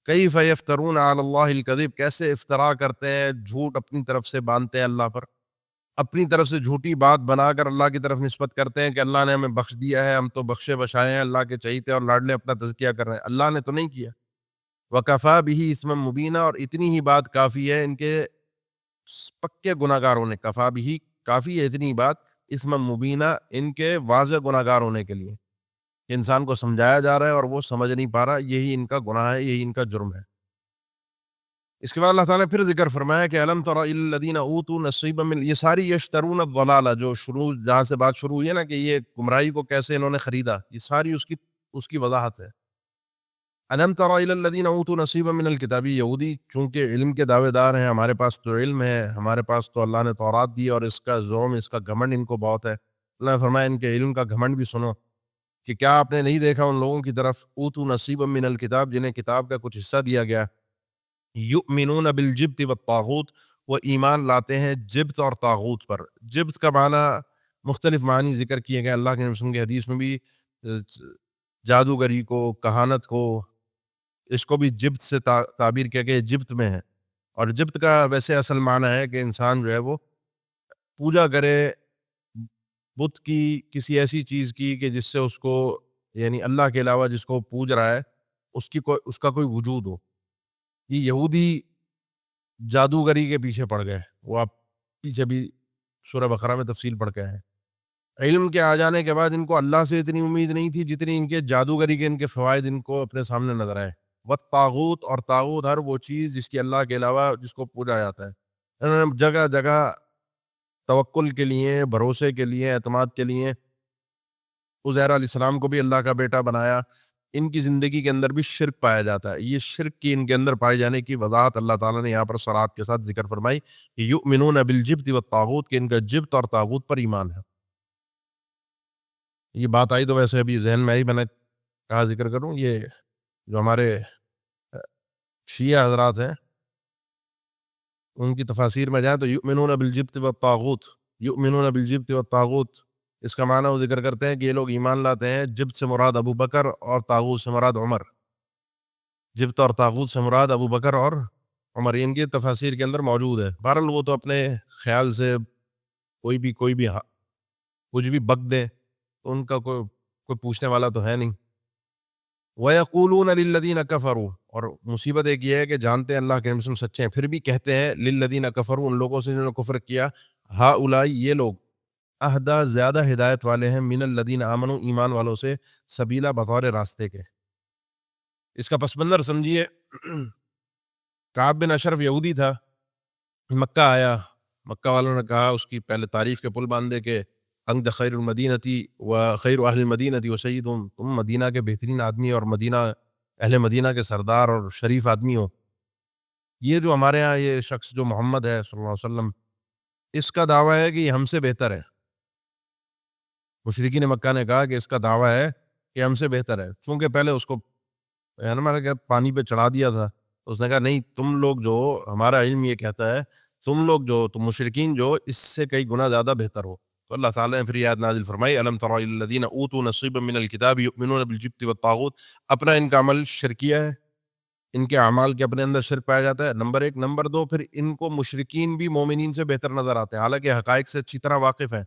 کیف یفترون علی اللہ الکذب، کیسے افترا کرتے ہیں، جھوٹ اپنی طرف سے باندھتے ہیں اللہ پر، اپنی طرف سے جھوٹی بات بنا کر اللہ کی طرف نسبت کرتے ہیں کہ اللہ نے ہمیں بخش دیا ہے، ہم تو بخشے بشائے ہیں، اللہ کے چہیتے اور لاڈلے اپنا تزکیہ کر رہے ہیں. اللہ نے تو نہیں کیا. وکفا بہ اثما مبینا، اور اتنی ہی بات کافی ہے ان کے پکے گناہ گار ہونے. کفا بہ، کافی ہے اتنی بات، اثما مبینا، ان کے واضح گناہ گار ہونے کے لیے کہ انسان کو سمجھایا جا رہا ہے اور وہ سمجھ نہیں پا رہا. یہی ان کا گناہ ہے، یہی ان کا جرم ہے. اس کے بعد اللہ تعالیٰ نے پھر ذکر فرمایا کہ الم تر الی الذین اوتوا نصیبا من، یہ ساری یشترون الضلالہ، جو شروع جہاں سے بات شروع ہوئی ہے نا کہ یہ گمراہی کو کیسے انہوں نے خریدا، یہ ساری اس کی وضاحت ہے. الم تر الی الذین اوتوا نصیبا من الکتاب، یہودی چونکہ علم کے دعوے دار ہیں، ہمارے پاس تو علم ہے، ہمارے پاس تو اللہ نے تورات دی، اور اس کا زوم، اس کا گھمنڈ ان کو بہت ہے. اللہ نے فرمایا ان کے علم کا گھمنڈ بھی سنو، کہ کیا آپ نے نہیں دیکھا ان لوگوں کی طرف، اوتوا نصیبا من الکتاب، جنہیں کتاب کا کچھ حصہ دیا گیا، یؤمنون بالجبت والطاغوت، وہ ایمان لاتے ہیں جبت اور طاغوت پر. جبت کا معنی، مختلف معنی ذکر کیے گئے اللہ کے رسول کی حدیث میں بھی، جادوگری کو، کہانت کو، اس کو بھی جبت سے تعبیر کیا گیا، جبت میں ہے. اور جبت کا ویسے اصل معنی ہے کہ انسان جو ہے وہ پوجا کرے بت کی، کسی ایسی چیز کی کہ جس سے اس کو، یعنی اللہ کے علاوہ جس کو پوج رہا ہے اس کا کوئی وجود ہو. یہ یہودی جادوگری کے پیچھے پڑ گئے، وہ آپ پیچھے بھی سورہ بقرہ میں تفصیل پڑھ کے ہیں. علم کے آ جانے کے بعد ان کو اللہ سے اتنی امید نہیں تھی جتنی ان کے جادوگری کے ان کے فوائد ان کو اپنے سامنے نظر آئے. والطاغوت، اور طاغوت ہر وہ چیز جس کی اللہ کے علاوہ جس کو پوجا جاتا ہے. انہوں نے جگہ جگہ توکل کے لیے، بھروسے کے لیے، اعتماد کے لیے عزیر علیہ السلام کو بھی اللہ کا بیٹا بنایا. ان کی زندگی کے اندر بھی شرک پایا جاتا ہے. یہ شرک کی ان کے اندر پائے جانے کی وضاحت اللہ تعالیٰ نے یہاں پر صراحت کے ساتھ ذکر فرمائی، یؤمنون بالجبت والطاغوت، کہ ان کا جبت اور طاغوت پر ایمان ہے. یہ بات آئی تو ویسے ابھی ذہن میں آئی، میں نے کہا ذکر کروں. یہ جو ہمارے شیعہ حضرات ہیں ان کی تفاسیر میں جائیں تو یؤمنون بالجبت والطاغوت، یؤمنون بالجبت والطاغوت، اس کا معنی وہ ذکر کرتے ہیں کہ یہ لوگ ایمان لاتے ہیں جبت سے مراد ابو بکر اور طاغوت سے مراد عمر. جبت اور طاغوت سے مراد ابو بکر اور عمر، ان کی تفاسیر کے اندر موجود ہے. بہرحال وہ تو اپنے خیال سے کوئی بھی کچھ بھی بک دے تو ان کا کوئی پوچھنے والا تو ہے نہیں. وَيَقُولُونَ لِلَّذِينَ كَفَرُوا، اور مصیبت ایک یہ ہے کہ جانتے ہیں اللہ کے رسول سچے ہیں، پھر بھی کہتے ہیں لِلَّذِينَ كَفَرُوا، ان لوگوں سے جنہوں نے کفر کیا، هَؤُلَاءِ، یہ لوگ، اہدیٰ، زیادہ ہدایت والے ہیں، من الذین آمنوا، ایمان والوں سے، سبیلا، بطور راستے کے. اس کا پس منظر سمجھیے. کعب بن اشرف یہودی تھا، مکہ آیا، مکہ والوں نے کہا، اس کی پہلے تعریف کے پل باندھے کہ انت خیر المدینتی و خیر اہل المدینتی و سیدہم، تم مدینہ کے بہترین آدمی اور اہل مدینہ کے سردار اور شریف آدمی ہو. یہ جو ہمارے ہاں یہ شخص جو محمد ہے صلی اللہ علیہ وسلم، اس کا دعویٰ ہے کہ یہ ہم سے بہتر ہے. مشرکین مکہ نے کہا کہ اس کا دعویٰ ہے کہ ہم سے بہتر ہے، چونکہ پہلے اس کو پانی پہ چڑھا دیا تھا. تو اس نے کہا نہیں، تم لوگ جو، ہمارا علم یہ کہتا ہے تم لوگ جو، تم مشرکین جو، اس سے کئی گنا زیادہ بہتر ہو. تو اللہ تعالیٰ نے پھر یہ آیت نازل فرمائی، الم تر الی الذین اوتوا نصیبا من الکتاب یؤمنون بالجبت والطاغوت. اپنا ان کا عمل شرکیہ ہے، ان کے اعمال کے اپنے اندر شرک پایا جاتا ہے، نمبر ایک. نمبر دو، پھر ان کو مشرکین بھی مومنین سے بہتر نظر آتے ہیں، حالانکہ حقائق سے اچھی طرح واقف ہیں.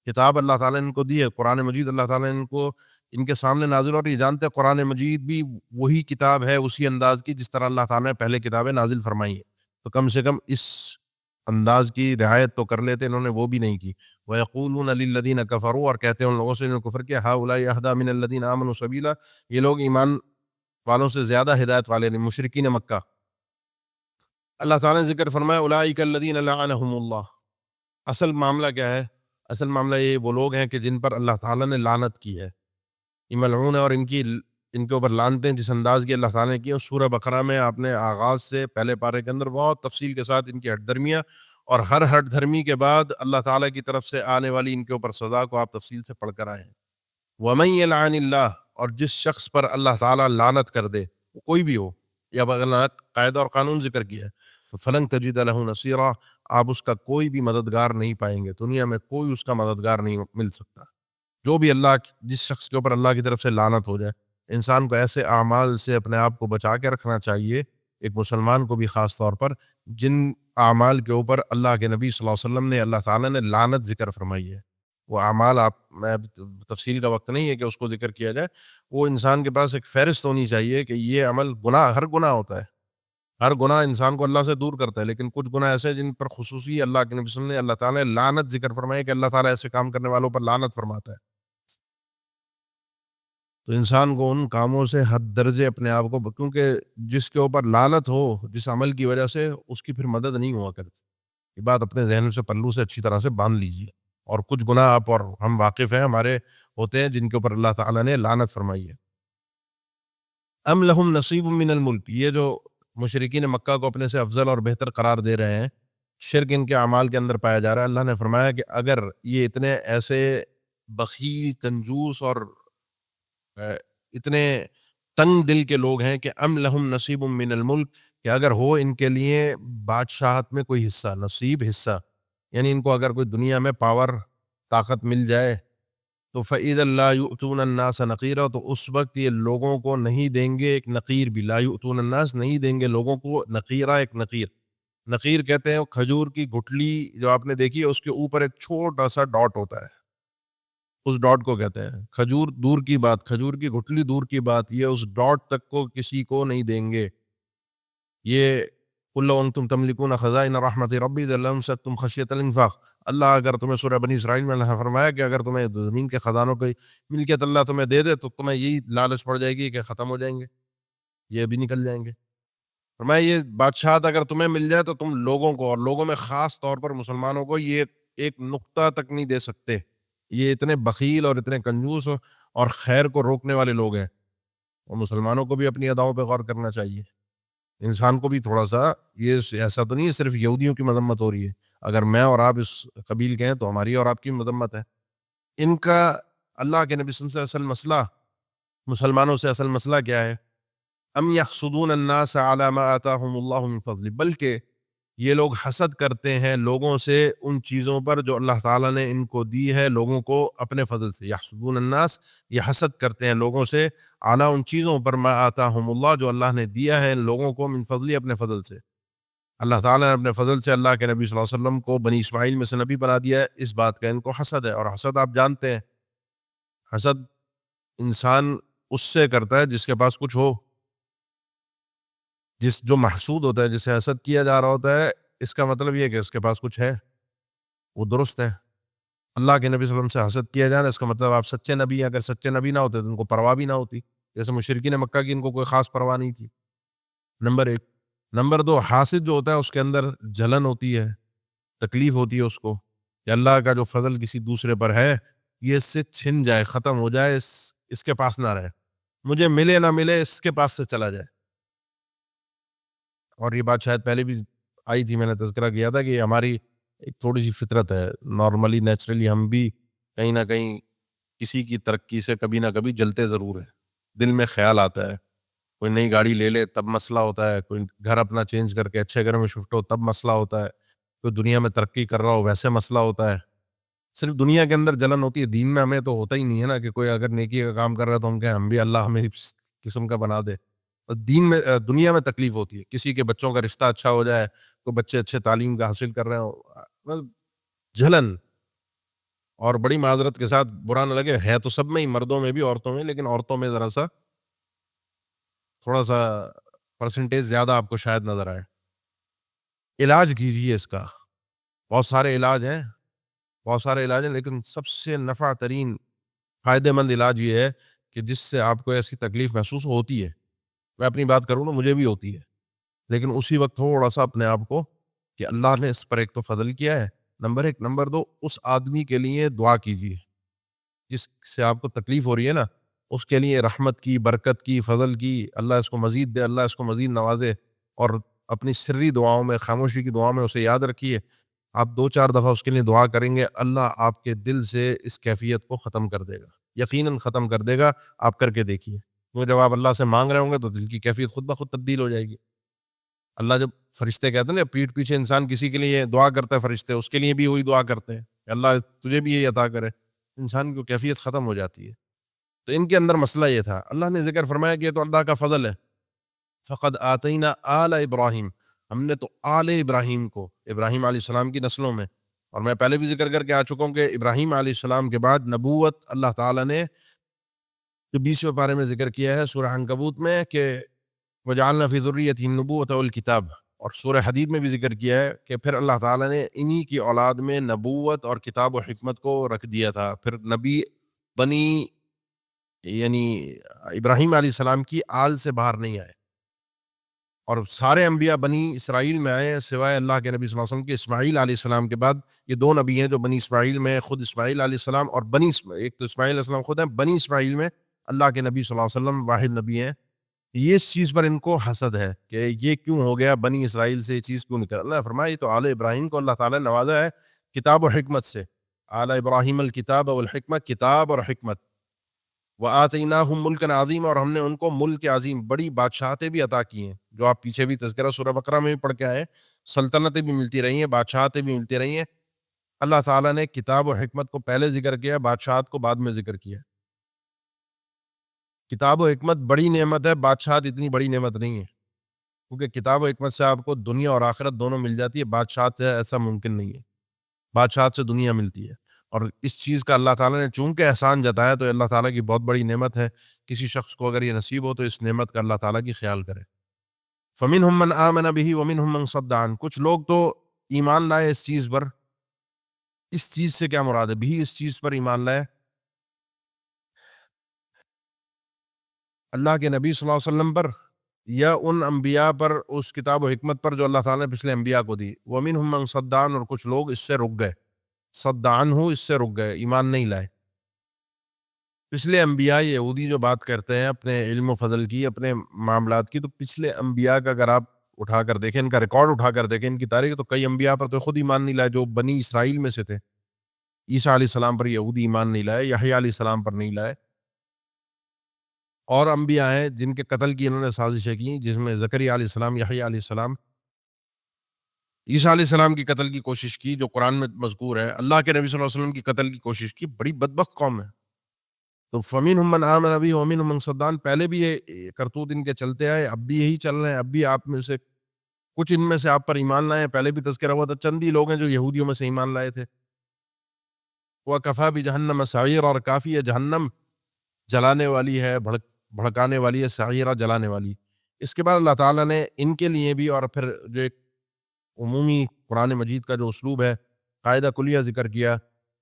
کتاب اللہ تعالیٰ نے ان کو دی ہے، قرآن مجید اللہ تعالیٰ نے ان کو ان کے سامنے نازل، اور یہ جانتے ہیں قرآن مجید بھی وہی کتاب ہے اسی انداز کی جس طرح اللہ تعالیٰ نے پہلے کتابیں نازل فرمائی ہیں. تو کم سے کم اس انداز کی رعایت تو کر لیتے، انہوں نے وہ بھی نہیں کی. وَيَقُولُونَ لِلَّذِينَ كَفَرُوا، اور کہتے ہیں ان لوگوں سے جنہوں نے کفر کیا، هَؤُلَاءِ أَهْدَىٰ مِنَ الَّذِينَ آمَنُوا سَبِيلًا، یہ لوگ ایمان والوں سے زیادہ ہدایت والے نہیں. مشرکین مکہ. اللہ تعالیٰ نے ذکر فرمایا اولئک الذین لعنہم اللہ. اصل معاملہ کیا ہے؟ اصل معاملہ یہ وہ لوگ ہیں کہ جن پر اللہ تعالیٰ نے لعنت کی ہے، یہ ملعون ہے، اور ان کے اوپر لعنتیں جس انداز کی اللہ تعالیٰ نے کی. اور سورہ بقرہ میں آپ نے آغاز سے پہلے پارے کے اندر بہت تفصیل کے ساتھ ان کی ہٹ دھرمیاں اور ہر ہٹ دھرمی کے بعد اللہ تعالیٰ کی طرف سے آنے والی ان کے اوپر سزا کو آپ تفصیل سے پڑھ کر آئے ہیں. وَمَن يَلْعَنِ اللَّهُ، اور جس شخص پر اللہ تعالیٰ لعنت کر دے، وہ کوئی بھی ہو، یا بغیر قاعدہ اور قانون ذکر کیا ہے، فلن تجد له نصیرا، آپ اس کا کوئی بھی مددگار نہیں پائیں گے، دنیا میں کوئی اس کا مددگار نہیں مل سکتا. جو بھی جس شخص کے اوپر اللہ کی طرف سے لعنت ہو جائے، انسان کو ایسے اعمال سے اپنے آپ کو بچا کے رکھنا چاہیے، ایک مسلمان کو بھی خاص طور پر، جن اعمال کے اوپر اللہ کے نبی صلی اللہ علیہ وسلم نے، اللہ تعالیٰ نے لعنت ذکر فرمائی ہے. وہ اعمال، میں تفصیل کا وقت نہیں ہے کہ اس کو ذکر کیا جائے، وہ انسان کے پاس ایک فہرست ہونی چاہیے کہ یہ عمل گناہ، ہر گناہ ہوتا ہے، ہر گناہ انسان کو اللہ سے دور کرتا ہے، لیکن کچھ گناہ ایسے ہیں جن پر خصوصی اللہ کے نبی صلی اللہ علیہ وسلم نے، اللہ تعالیٰ نے لعنت ذکر فرمائی کہ اللہ تعالیٰ ایسے کام کرنے والوں پر لعنت فرماتا ہے. تو انسان کو ان کاموں سے حد درجے اپنے آپ کو، کیونکہ جس کے اوپر لعنت ہو جس عمل کی وجہ سے، اس کی پھر مدد نہیں ہوا کرتی. یہ بات اپنے ذہن سے پلو سے اچھی طرح سے باندھ لیجیے. اور کچھ گناہ آپ اور ہم واقف ہیں، ہمارے ہوتے ہیں، جن کے اوپر اللہ تعالیٰ نے لعنت فرمائی ہے. ام لہم نصیب من الملک، یہ جو مشرکین مکہ کو اپنے سے افضل اور بہتر قرار دے رہے ہیں، شرک ان کے اعمال کے اندر پایا جا رہا ہے. اللہ نے فرمایا کہ اگر یہ اتنے ایسے بخیل، کنجوس اور اتنے تنگ دل کے لوگ ہیں کہ ام لہم نصیب من الملک، کہ اگر ہو ان کے لیے بادشاہت میں کوئی حصہ، نصیب حصہ، یعنی ان کو اگر کوئی دنیا میں پاور، طاقت مل جائے، تو فَإِذَا لَا يُؤْتُونَ النَّاسَ نَقِيرًا، تو اس وقت یہ لوگوں کو نہیں دیں گے ایک نقیر بھی. لا يؤتون الناس، نہیں دیں گے لوگوں کو نقیرہ، ایک نقیر. نقیر کہتے ہیں کھجور کی گٹھلی جو آپ نے دیکھی ہے، اس کے اوپر ایک چھوٹا سا ڈاٹ ہوتا ہے، اس ڈاٹ کو کہتے ہیں. کھجور دور کی بات، کھجور کی گٹھلی دور کی بات، یہ اس ڈاٹ تک کو کسی کو نہیں دیں گے. یہ قُلْ لَوْ أَنْتُمْ تَمْلِكُونَ خَزَائِنَ رَحْمَةِ رَبِّي إِذًا لَّأَمْسَكْتُمْ خَشْيَةَ الْإِنفَاقِ. اللہ اگر تمہیں، سورہ بنی اسرائیل میں اللہ فرمایا کہ اگر تمہیں زمین کے خزانوں کی ملکیت اللہ تمہیں دے دے، تو تمہیں یہی لالچ پڑ جائے گی کہ ختم ہو جائیں گے، یہ بھی نکل جائیں گے. فرمایا یہ بادشاہت اگر تمہیں مل جائے تو تم لوگوں کو، اور لوگوں میں خاص طور پر مسلمانوں کو، یہ ایک نقطہ تک نہیں دے سکتے. یہ اتنے بخیل اور اتنے کنجوس اور خیر کو روکنے والے لوگ ہیں. اور مسلمانوں کو بھی اپنی اداؤں پہ غور کرنا چاہیے. انسان کو بھی تھوڑا سا، یہ ایسا تو نہیں ہے صرف یہودیوں کی مذمت ہو رہی ہے، اگر میں اور آپ اس قبیل کے ہیں تو ہماری اور آپ کی مذمت ہے. ان کا اللہ کے نبی صلی اللہ علیہ وسلم سے اصل مسئلہ، مسلمانوں سے اصل مسئلہ کیا ہے؟ ام یحسدون الناس علی ما آتاہم اللہ من فضل، بلکہ یہ لوگ حسد کرتے ہیں لوگوں سے ان چیزوں پر جو اللہ تعالیٰ نے ان کو دی ہے، لوگوں کو اپنے فضل سے. یحسدون الناس، یہ حسد کرتے ہیں لوگوں سے، اعلیٰ ان چیزوں پر، ما آتاہم اللہ، جو اللہ نے دیا ہے ان لوگوں کو، من فضلی، اپنے فضل سے. اللہ تعالیٰ نے اپنے فضل سے اللہ کے نبی صلی اللہ علیہ وسلم کو بنی اسماعیل میں سے نبی بنا دیا ہے، اس بات کا ان کو حسد ہے. اور حسد آپ جانتے ہیں، حسد انسان اس سے کرتا ہے جس کے پاس کچھ ہو. جو محسود ہوتا ہے، جسے حسد کیا جا رہا ہوتا ہے، اس کا مطلب یہ ہے کہ اس کے پاس کچھ ہے، وہ درست ہے. اللہ کے نبی صلی اللہ علیہ وسلم سے حسد کیا جانا، اس کا مطلب آپ سچے نبی ہیں. اگر سچے نبی نہ ہوتے تو ان کو پرواہ بھی نہ ہوتی، جیسے مشرکین مکہ کی ان کو کوئی خاص پرواہ نہیں تھی. نمبر ایک. نمبر دو، حاسد جو ہوتا ہے اس کے اندر جلن ہوتی ہے، تکلیف ہوتی ہے اس کو کہ اللہ کا جو فضل کسی دوسرے پر ہے، یہ اس سے چھن جائے، ختم ہو جائے، اس کے پاس نہ رہے، مجھے ملے نہ ملے، اس کے پاس سے چلا جائے. اور یہ بات شاید پہلے بھی آئی تھی، میں نے تذکرہ کیا تھا کہ ہماری ایک تھوڑی سی فطرت ہے، نارملی نیچرلی ہم بھی کہیں نہ کہیں کسی کی ترقی سے کبھی نہ کبھی جلتے ضرور ہیں، دل میں خیال آتا ہے، کوئی نئی گاڑی لے لے تب مسئلہ ہوتا ہے، کوئی گھر اپنا چینج کر کے اچھے گھر میں شفٹ ہو تب مسئلہ ہوتا ہے، کوئی دنیا میں ترقی کر رہا ہو ویسے مسئلہ ہوتا ہے۔ صرف دنیا کے اندر جلن ہوتی ہے، دین میں ہمیں تو ہوتا ہی نہیں ہے نا کہ کوئی اگر نیکی کا کام کر رہا ہے تو ہم کہیں ہم بھی اللہ ہمیں اس قسم کا بنا دے۔ دین میں دنیا میں تکلیف ہوتی ہے، کسی کے بچوں کا رشتہ اچھا ہو جائے، کوئی بچے اچھے تعلیم کا حاصل کر رہے ہوں، جھلن، اور بڑی معذرت کے ساتھ برا نہ لگے ہے تو سب میں ہی، مردوں میں بھی عورتوں میں، لیکن عورتوں میں ذرا سا تھوڑا سا پرسنٹیج زیادہ آپ کو شاید نظر آئے۔ علاج کیجیے اس کا، بہت سارے علاج ہیں، لیکن سب سے نفع ترین فائدہ مند علاج یہ ہے کہ جس سے آپ کو ایسی تکلیف محسوس ہوتی ہے، میں اپنی بات کروں نا مجھے بھی ہوتی ہے، لیکن اسی وقت تھوڑا سا اپنے آپ کو کہ اللہ نے اس پر ایک تو فضل کیا ہے، نمبر 1، نمبر 2 اس آدمی کے لیے دعا کیجیے جس سے آپ کو تکلیف ہو رہی ہے نا، اس کے لیے رحمت کی، برکت کی، فضل کی، اللہ اس کو مزید دے، اللہ اس کو مزید نوازے، اور اپنی سری دعاؤں میں، خاموشی کی دعاؤں میں اسے یاد رکھیے۔ آپ 2-4 دفعہ اس کے لیے دعا کریں گے، اللہ آپ کے دل سے اس کیفیت کو ختم کر دے گا، یقیناً ختم کر دے گا، آپ کر کے دیکھیے۔ کیونکہ جب آپ اللہ سے مانگ رہے ہوں گے تو دل کی کیفیت خود بخود تبدیل ہو جائے گی۔ اللہ جب فرشتے کہتے ہیں نا پیٹھ پیچھے انسان کسی کے لیے دعا کرتا ہے، فرشتے اس کے لیے بھی وہی دعا کرتے ہیں کہ اللہ تجھے بھی یہی عطا کرے، انسان کی کیفیت ختم ہو جاتی ہے۔ تو ان کے اندر مسئلہ یہ تھا، اللہ نے ذکر فرمایا کہ یہ تو اللہ کا فضل ہے، فقد آتینا آل ابراہیم، ہم نے تو آل ابراہیم کو، ابراہیم علیہ السلام کی نسلوں میں، اور میں پہلے بھی ذکر کر کے آ چکا ہوں کہ ابراہیم علیہ السلام کے بعد نبوت اللہ تعالیٰ نے جو 20ویں پارے میں ذکر کیا ہے سورہ عنکبوت میں کہ وجعلنا فی ذریتہ النبوۃ والکتاب، اور سورہ حدید میں بھی ذکر کیا ہے کہ پھر اللہ تعالیٰ نے انہی کی اولاد میں نبوت اور کتاب و حکمت کو رکھ دیا تھا۔ پھر نبی بنی یعنی ابراہیم علیہ السلام کی آل سے باہر نہیں آئے، اور سارے انبیاء بنی اسرائیل میں آئے سوائے اللہ کے نبی صلی اللہ علیہ وسلم کے اسماعیل علیہ السلام کے بعد۔ یہ 2 نبی ہیں جو بنی اسماعیل میں، خود اسماعیل علیہ السلام اور ایک تو اسماعیل علیہ السلام خود ہیں، بنی اسماعیل میں اللہ کے نبی صلی اللہ علیہ وسلم واحد نبی ہیں۔ یہ اس چیز پر ان کو حسد ہے کہ یہ کیوں ہو گیا، بنی اسرائیل سے یہ چیز کیوں نکل۔ اللہ فرمایا یہ تو آل ابراہیم کو اللہ تعالیٰ نے نوازا ہے کتاب و حکمت سے، آل ابراہیم الکتاب والحکمت، کتاب اور حکمت، وآتیناہم ملکا عظیما، اور ہم نے ان کو ملک عظیم، بڑی بادشاہتیں بھی عطا کی ہیں، جو آپ پیچھے بھی تذکرہ سورہ بقرہ میں بھی پڑھ کے آئے، سلطنتیں بھی ملتی رہی ہیں، بادشاہتیں بھی ملتی رہی ہیں۔ اللہ تعالیٰ نے کتاب و حکمت کو پہلے ذکر کیا، بادشاہت کو بعد میں ذکر کیا۔ کتاب و حکمت بڑی نعمت ہے، بادشاہت اتنی بڑی نعمت نہیں ہے، کیونکہ کتاب و حکمت سے آپ کو دنیا اور آخرت دونوں مل جاتی ہے، بادشاہت سے ایسا ممکن نہیں ہے، بادشاہت سے دنیا ملتی ہے۔ اور اس چیز کا اللہ تعالیٰ نے چونکہ احسان جتایا تو اللہ تعالیٰ کی بہت بڑی نعمت ہے، کسی شخص کو اگر یہ نصیب ہو تو اس نعمت کا اللہ تعالیٰ کی خیال کرے۔ فَمِنْهُمْ مَنْ آمَنَ بِهِ وَمِنْهُمْ مَنْ صَدَّ عَنْهُ، کچھ لوگ تو ایمان لائے اس چیز پر، اس چیز سے کیا مراد ہے، بھی اس چیز پر ایمان لائے، اللہ کے نبی صلی اللہ علیہ وسلم پر، یا ان انبیاء پر، اس کتاب و حکمت پر جو اللہ تعالیٰ نے پچھلے انبیاء کو دی۔ وَمِنْهُمْ مَنْ صَدَّ عَنْهُ، اور کچھ لوگ اس سے رک گئے، صد عنہ، اس سے رک گئے، ایمان نہیں لائے۔ پچھلے انبیاء یہودی جو بات کرتے ہیں اپنے علم و فضل کی، اپنے معاملات کی، تو پچھلے انبیاء کا اگر آپ اٹھا کر دیکھیں، ان کا ریکارڈ اٹھا کر دیکھیں، ان کی تاریخ، تو کئی انبیاء پر تو خود ایمان نہیں لائے جو بنی اسرائیل میں سے تھے۔ عیسیٰ علیہ السلام پر یہودی ایمان نہیں لائے، یحییٰ علیہ السلام پر نہیں لائے، اور انبیاء ہیں جن کے قتل کی انہوں نے سازشیں کی، جس میں زکریا علیہ السلام، یحییٰ علیہ السلام، عیسیٰ علیہ السلام کی قتل کی کوشش کی جو قرآن میں مذکور ہے، اللہ کے نبی صلی اللہ علیہ وسلم کی قتل کی کوشش کی، بڑی بدبخت قوم ہے۔ تو فَمِنْهُمْ مَنْ آمَنَ بِهِ وَمِنْهُمْ مَنْ صَدَّ عَنْهُ، پہلے بھی یہ کرتوت ان کے چلتے آئے، اب بھی یہی چل رہے ہیں، اب بھی آپ میں سے کچھ ان میں سے آپ پر ایمان لائے ہیں، پہلے بھی تذکرہ ہوا تھا، چند ہی لوگ ہیں جو یہودیوں میں سے ایمان لائے تھے۔ وَكَفَى بِجَهَنَّمَ سَعِيرًا، اور کافی ہے جہنم جلانے والی ہے، بھڑکانے والی ہے، سعیرہ جلانے والی۔ اس کے بعد اللہ تعالیٰ نے ان کے لیے بھی، اور پھر جو ایک عمومی قرآن مجید کا جو اسلوب ہے، قاعدہ کلیہ ذکر کیا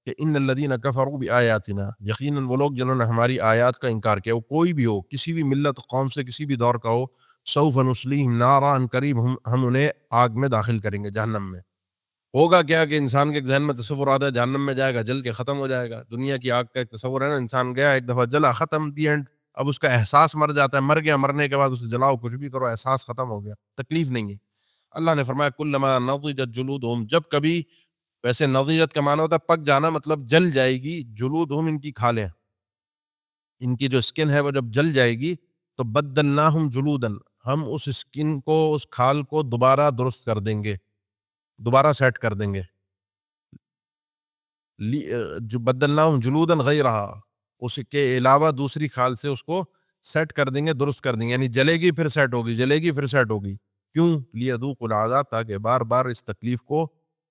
کہ ان الذین کفروا بآیاتنا، یقیناً وہ لوگ جنہوں نے ہماری آیات کا انکار کیا، وہ کوئی بھی ہو، کسی بھی ملت قوم سے، کسی بھی دور کا ہو، سوف نصلیہم نارا، ان قریب ہم انہیں آگ میں داخل کریں گے، جہنم میں۔ ہوگا کیا کہ انسان کے ذہن میں تصور آتا ہے جہنم میں جائے گا، جل کے ختم ہو جائے گا، دنیا کی آگ کا ایک تصور ہے نا، انسان گیا ایک دفعہ جلا، ختم، دی اینڈ، اب اس کا احساس مر جاتا ہے، مر گیا، مرنے کے بعد اسے جلاؤ، کچھ بھی کرو، احساس ختم ہو گیا، تکلیف نہیں ہے۔ اللہ نے فرمایا کلما نضجت جلودہم، جب کبھی ویسے نضجت کا معنی ہوتا ہے پک جانا، مطلب جل جائے گی، جلودہم ان کی کھالیں، ان کی جو اسکن ہے وہ جب جل جائے گی تو بدلناہم جلودن، ہم اس اسکن کو، اس کھال کو دوبارہ درست کر دیں گے، دوبارہ سیٹ کر دیں گے، جو بدلناہم جلودن غیرہا، اس کے علاوہ دوسری کھال سے اس کو سیٹ کر دیں گے، درست کر دیں گے، یعنی جلے گی پھر سیٹ ہوگی، جلے گی پھر سیٹ ہوگی، کیوں؟ لیذوقوا العذاب، تاکہ بار بار اس تکلیف کو،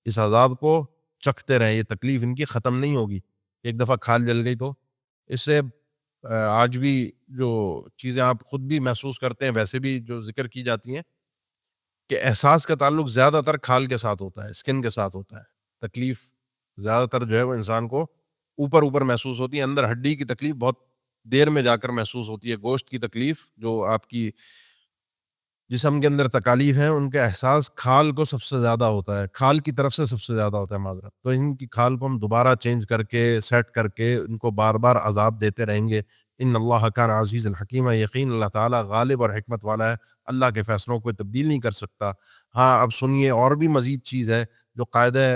اس عذاب کو چکھتے رہیں، یہ تکلیف ان کی ختم نہیں ہوگی، ایک دفعہ کھال جل گئی تو۔ اس سے آج بھی جو چیزیں آپ خود بھی محسوس کرتے ہیں، ویسے بھی جو ذکر کی جاتی ہیں کہ احساس کا تعلق زیادہ تر کھال کے ساتھ ہوتا ہے، اسکن کے ساتھ ہوتا ہے، تکلیف زیادہ تر جو ہے وہ انسان کو اوپر محسوس ہوتی ہے، اندر ہڈی کی تکلیف بہت دیر میں جا کر محسوس ہوتی ہے، گوشت کی تکلیف جو آپ کی جسم کے اندر تکالیف ہیں ان کا احساس کھال کو سب سے زیادہ ہوتا ہے، کھال کی طرف سے سب سے زیادہ ہوتا ہے، معذرت۔ تو ان کی کھال کو ہم دوبارہ چینج کر کے، سیٹ کر کے ان کو بار بار عذاب دیتے رہیں گے۔ ان اللہ کان عزیز الحکیم، یقین اللہ تعالیٰ غالب اور حکمت والا ہے، اللہ کے فیصلوں کو تبدیل نہیں کر سکتا۔ ہاں اب سنیے، اور بھی مزید چیز ہے جو قاعدہ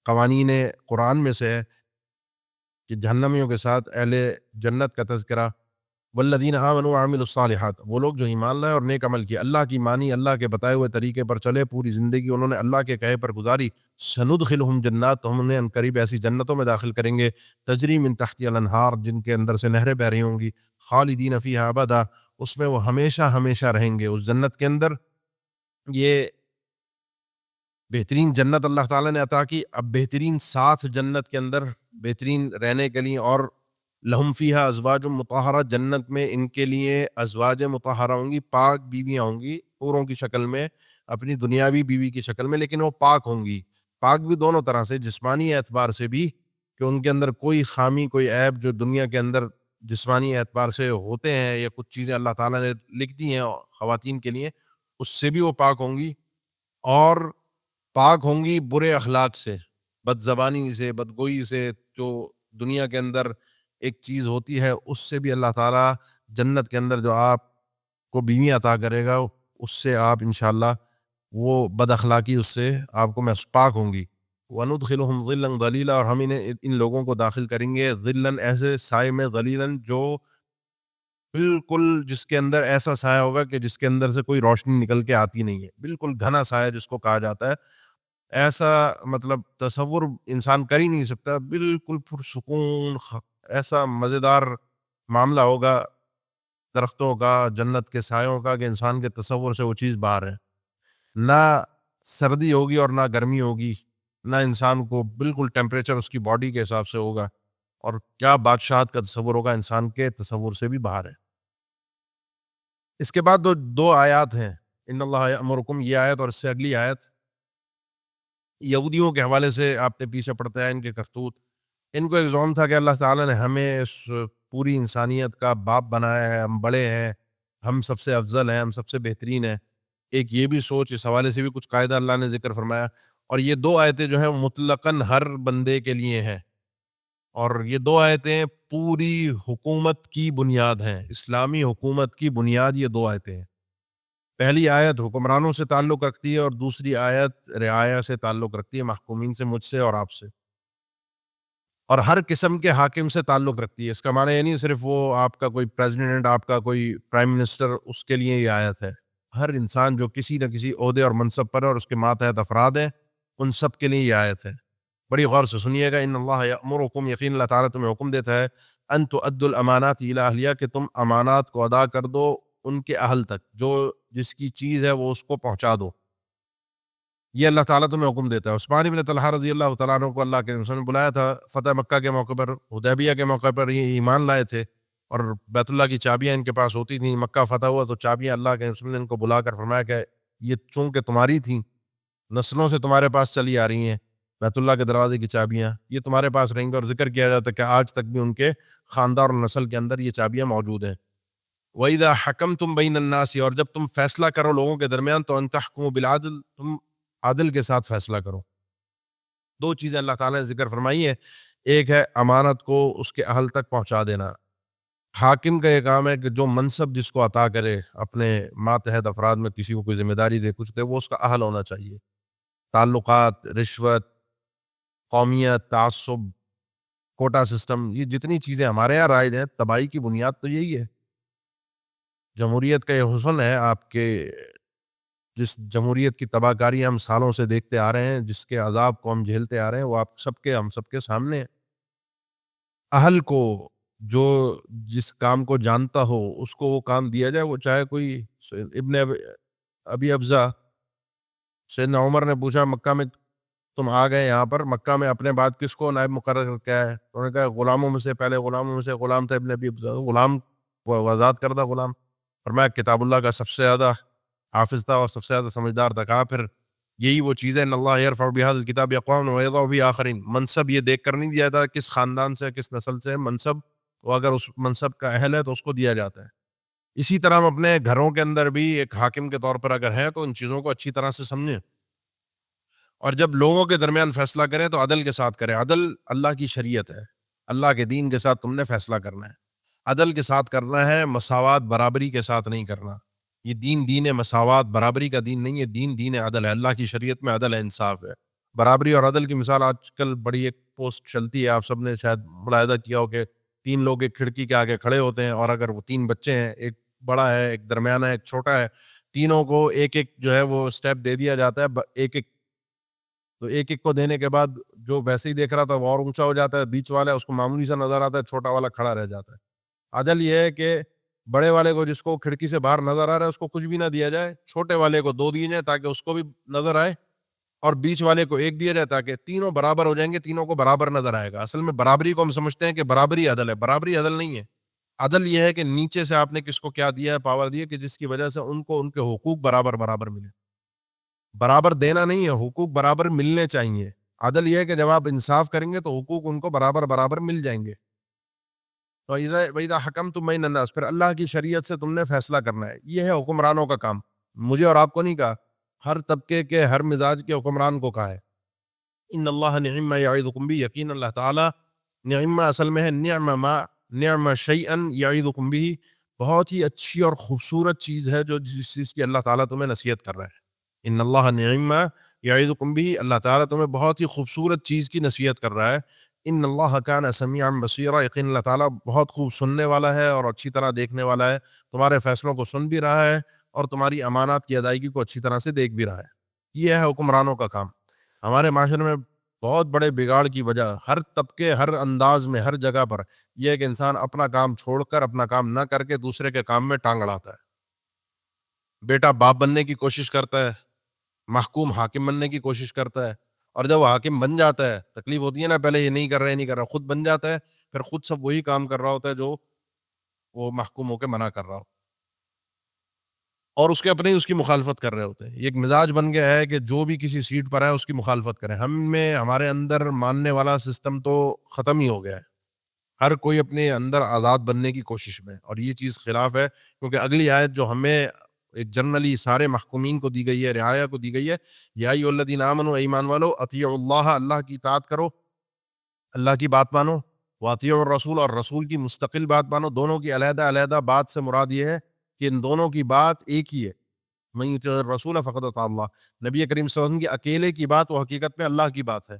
قوانین قرآن میں سے ہے کہ جہنمیوں کے ساتھ اہل جنت کا تذکرہ، والذین آمنوا وعملوا الصالحات، وہ لوگ جو ایمان لائے اور نیک عمل کیے، اللہ کی مانی، اللہ کے بتائے ہوئے طریقے پر چلے، پوری زندگی انہوں نے اللہ کے کہے پر گزاری، سندخلہم جنات، تو ہم انہیں عنقریب ایسی جنتوں میں داخل کریں گے، تجری من تحتها الانہار، جن کے اندر سے نہریں بہ رہی ہوں گی، خالدین فیہا ابدا، اس میں وہ ہمیشہ ہمیشہ رہیں گے، اس جنت کے اندر۔ یہ بہترین جنت اللہ تعالیٰ نے عطا کی، اب بہترین ساتھ جنت کے اندر بہترین رہنے کے لیے، اور لہم فیہا ازواج مطہرہ، جنت میں ان کے لیے ازواج مطہرہ ہوں گی، پاک بیویاں ہوں گی، حوروں کی شکل میں، اپنی دنیاوی بیوی کی شکل میں، لیکن وہ پاک ہوں گی، پاک بھی دونوں طرح سے، جسمانی اعتبار سے بھی کہ ان کے اندر کوئی خامی، کوئی عیب جو دنیا کے اندر جسمانی اعتبار سے ہوتے ہیں، یا کچھ چیزیں اللہ تعالیٰ نے لکھ دی ہیں خواتین کے لیے، اس سے بھی وہ پاک ہوں گی، اور پاک ہوں گی برے اخلاق سے، بد زبانی سے، بدگوئی سے، جو دنیا کے اندر ایک چیز ہوتی ہے، اس سے بھی اللہ تعالیٰ جنت کے اندر جو آپ کو بیوی عطا کرے گا، اس سے آپ انشاءاللہ وہ بد اخلاقی اس سے آپ کو پاک ہوں گی۔ وَنُدْخِلُهُمْ ظِلًّا ظَلِيلًا، اور ہم انہیں، ان لوگوں کو داخل کریں گے ظِلًّا، ایسے سائے میں، ظَلِيلًا، جو بالکل جس کے اندر ایسا سایہ ہوگا کہ جس کے اندر سے کوئی روشنی نکل کے آتی نہیں ہے، بالکل گھنا سایہ جس کو کہا جاتا ہے، ایسا مطلب تصور انسان کر ہی نہیں سکتا، بالکل پرسکون، ایسا مزیدار معاملہ ہوگا درختوں کا، جنت کے سایوں کا، کہ انسان کے تصور سے وہ چیز باہر ہے، نہ سردی ہوگی اور نہ گرمی ہوگی، نہ انسان کو بالکل ٹیمپریچر اس کی باڈی کے حساب سے ہوگا، اور کیا بادشاہت کا تصور ہوگا، انسان کے تصور سے بھی باہر ہے۔ اس کے بعد دو آیات ہیں، ان اللہ یأمرکم، یہ آیت اور اس سے اگلی آیت، یہودیوں کے حوالے سے آپ نے پیچھے پڑتا ہے ان کے کرتوت، ان کو ایک زوم تھا کہ اللہ تعالیٰ نے ہمیں اس پوری انسانیت کا باپ بنایا ہے، ہم بڑے ہیں، ہم سب سے افضل ہیں، ہم سب سے بہترین ہیں، ایک یہ بھی سوچ، اس حوالے سے بھی کچھ قاعدہ اللہ نے ذکر فرمایا، اور یہ دو آیتیں جو ہیں مطلقاً ہر بندے کے لیے ہیں، اور یہ دو آیتیں پوری حکومت کی بنیاد ہیں، اسلامی حکومت کی بنیاد یہ دو آیتیں ہیں۔ پہلی آیت حکمرانوں سے تعلق رکھتی ہے، اور دوسری آیت رعایا سے تعلق رکھتی ہے، محکومین سے، مجھ سے اور آپ سے، اور ہر قسم کے حاکم سے تعلق رکھتی ہے۔ اس کا معنی یہ نہیں صرف وہ آپ کا کوئی پریزیڈنٹ، آپ کا کوئی پرائم منسٹر، اس کے لیے یہ آیت ہے، ہر انسان جو کسی نہ کسی عہدے اور منصب پر ہے اور اس کے ماتحت افراد ہیں، ان سب کے لیے یہ آیت ہے۔ بڑی غور سے سنیے گا، ان اللہ یأمرکم، یقین اللہ تعالیٰ تمہیں حکم دیتا ہے، ان تؤدوا الامانات الی اہلیہا، کہ تم امانات کو ادا کر دو ان کے اہل تک، جو جس کی چیز ہے وہ اس کو پہنچا دو، یہ اللہ تعالیٰ تمہیں حکم دیتا ہے۔ عثمان بن طلحہ رضی اللہ تعالیٰ عنہ کو اللہ کے رسول نے بلایا تھا فتح مکہ کے موقع پر، حدیبیہ کے موقع پر، یہ ایمان لائے تھے، اور بیت اللہ کی چابیاں ان کے پاس ہوتی تھیں، مکہ فتح ہوا تو چابیاں اللہ کے رسول نے ان کو بلا کر فرمایا کہ یہ چونکہ تمہاری تھیں، نسلوں سے تمہارے پاس چلی آ رہی ہیں، بیت اللہ کے دروازے کی چابیاں یہ تمہارے پاس رہیں گے، اور ذکر کیا جاتا ہے کہ آج تک بھی ان کے خاندان اور نسل کے اندر یہ چابیاں موجود ہیں۔ وَإِذَا حَكَمْتُمْ بَيْنَ النَّاسِ، اور جب تم فیصلہ کرو لوگوں کے درمیان، تو أَن تَحْكُمُوا بِالْعَدْلِ، تم عادل کے ساتھ فیصلہ کرو۔ دو چیزیں اللہ تعالیٰ نے ذکر فرمائی ہے، ایک ہے امانت کو اس کے اہل تک پہنچا دینا، حاکم کا یہ کام ہے کہ جو منصب جس کو عطا کرے، اپنے ماتحت افراد میں کسی کو کوئی ذمہ داری دے، کچھ دے، وہ اس کا اہل ہونا چاہیے۔ تعلقات، رشوت، قومیت، تعصب، کوٹا سسٹم، یہ جتنی چیزیں ہمارے یہاں رائج ہیں، تباہی کی بنیاد تو یہی ہے۔ جمہوریت کا یہ حسن ہے آپ کے، جس جمہوریت کی تباہ کاری ہم سالوں سے دیکھتے آ رہے ہیں، جس کے عذاب کو ہم جھیلتے آ رہے ہیں، وہ آپ سب کے، ہم سب کے سامنے ہے۔ اہل کو، جو جس کام کو جانتا ہو اس کو وہ کام دیا جائے، وہ چاہے کوئی ابن ابی ابزا، سیدنا عمر نے پوچھا مکہ میں تم آ گئے یہاں پر، مکہ میں اپنے بعد کس کو نائب مقرر کیا ہے؟ انہوں نے کہا غلاموں میں سے، پہلے غلاموں میں سے غلام تھا ابن ابی ابزا، غلام وہ آزاد کردہ غلام، فرمایا کتاب اللہ کا سب سے زیادہ حافظ تھا اور سب سے زیادہ سمجھدار تھا۔ کہا پھر یہی وہ چیز ہے، ان اللہ یرفع بہذا الکتاب اقوام ویضع بہ آخرین، منصب یہ دیکھ کر نہیں دیا جاتا کس خاندان سے، کس نسل سے منصب، وہ اگر اس منصب کا اہل ہے تو اس کو دیا جاتا ہے۔ اسی طرح ہم اپنے گھروں کے اندر بھی ایک حاکم کے طور پر اگر ہیں تو ان چیزوں کو اچھی طرح سے سمجھیں، اور جب لوگوں کے درمیان فیصلہ کریں تو عدل کے ساتھ کریں۔ عدل اللہ کی شریعت ہے، اللہ کے دین کے ساتھ تم نے فیصلہ کرنا ہے، عدل کے ساتھ کرنا ہے، مساوات برابری کے ساتھ نہیں کرنا۔ یہ دین مساوات برابری کا دین نہیں ہے، دین عدل ہے، اللہ کی شریعت میں عدل ہے، انصاف ہے۔ برابری اور عدل کی مثال آج کل بڑی ایک پوسٹ چلتی ہے، آپ سب نے شاید ملاحظہ کیا ہو کہ 3 لوگ ایک کھڑکی کے آگے کھڑے ہوتے ہیں، اور اگر وہ 3 بچے ہیں، ایک بڑا ہے، ایک درمیانہ ہے، ایک چھوٹا ہے، تینوں کو ایک ایک جو ہے وہ سٹیپ دے دیا جاتا ہے، ایک ایک، تو ایک ایک کو دینے کے بعد جو ویسے ہی دیکھ رہا تھا وہ اور اونچا ہو جاتا ہے، بیچ والا اس کو معمولی سا نظر آتا ہے، چھوٹا والا کھڑا رہ جاتا ہے۔ عدل یہ ہے کہ بڑے والے کو، جس کو کھڑکی سے باہر نظر آ رہا ہے، اس کو کچھ بھی نہ دیا جائے، چھوٹے والے کو 2 دیے جائیں تاکہ اس کو بھی نظر آئے، اور بیچ والے کو 1 دیا جائے تاکہ تینوں برابر ہو جائیں گے، تینوں کو برابر نظر آئے گا۔ اصل میں برابری کو ہم سمجھتے ہیں کہ برابری عدل ہے، برابری عدل نہیں ہے۔ عدل یہ ہے کہ نیچے سے آپ نے کس کو کیا دیا ہے، پاور دی ہے، کہ جس کی وجہ سے ان کو ان کے حقوق برابر ملے۔ برابر دینا نہیں ہے، حقوق برابر ملنے چاہیے۔ عدل یہ ہے کہ جب آپ انصاف کریں گے تو حقوق ان کو برابر مل جائیں گے۔ تو وَإِذَا حَكَمْتُم بَيْنَ النَّاسِ، پھر اللہ کی شریعت سے تم نے فیصلہ کرنا ہے۔ یہ ہے حکمرانوں کا کام، مجھے اور آپ کو نہیں کہا، ہر طبقے کے، ہر مزاج کے حکمران کو کہا ہے۔ ان اللہ نعم ما یعظکم بہ، یقین اللہ تعالیٰ، نعم اصل میں ہے نعم شیئا یعظکم بہ، بہت ہی اچھی اور خوبصورت چیز ہے جو جس چیز کی اللہ تعالیٰ تمہیں نصیحت کر رہا ہے۔ ان اللہ نعم ما یعظکم بہ، اللہ تعالیٰ تمہیں بہت ہی خوبصورت چیز کی نصیحت کر رہا ہے۔ ان اللہ کان سمیعا بصیرا، یقین اللہ تعالیٰ بہت خوب سننے والا ہے اور اچھی طرح دیکھنے والا ہے، تمہارے فیصلوں کو سن بھی رہا ہے اور تمہاری امانات کی ادائیگی کو اچھی طرح سے دیکھ بھی رہا ہے۔ یہ ہے حکمرانوں کا کام۔ ہمارے معاشرے میں بہت بڑے بگاڑ کی وجہ ہر طبقے، ہر انداز میں، ہر جگہ پر یہ ہے کہ انسان اپنا کام چھوڑ کر، اپنا کام نہ کر کے دوسرے کے کام میں ٹانگ اڑاتا ہے۔ بیٹا باپ بننے کی کوشش کرتا ہے، محکوم حاکم بننے کی کوشش کرتا ہے، اور جب وہ حاکم بن جاتا ہے تکلیف ہوتی ہے نا، پہلے یہ نہیں کر رہا، خود بن جاتا ہے، پھر خود سب وہی کام کر رہا ہوتا ہے جو وہ محکوم ہو کے منع کر رہا ہو، اور اس کے اپنے ہی اس کی مخالفت کر رہے ہوتے ہیں۔ یہ ایک مزاج بن گیا ہے کہ جو بھی کسی سیٹ پر ہے اس کی مخالفت کریں۔ ہمارے اندر ماننے والا سسٹم تو ختم ہی ہو گیا ہے، ہر کوئی اپنے اندر آزاد بننے کی کوشش میں، اور یہ چیز خلاف ہے، کیونکہ اگلی آیت جو ہمیں ایک جنرلی سارے محکومین کو دی گئی ہے، رعایا کو دی گئی ہے، یا ایھا الذین آمنوا، ایمان والو، اطیعوا اللہ، اللہ کی اطاعت کرو، اللہ کی بات مانو، واطیعوا الرسول، اور رسول کی مستقل بات مانو۔ دونوں کی علیحدہ علیحدہ بات سے مراد یہ ہے کہ ان دونوں کی بات ایک ہی ہے۔ من یطیع الرسول فقد اطاع اللہ، نبی کریم صلی اللہ علیہ وسلم کی اکیلے کی بات وہ حقیقت میں اللہ کی بات ہے۔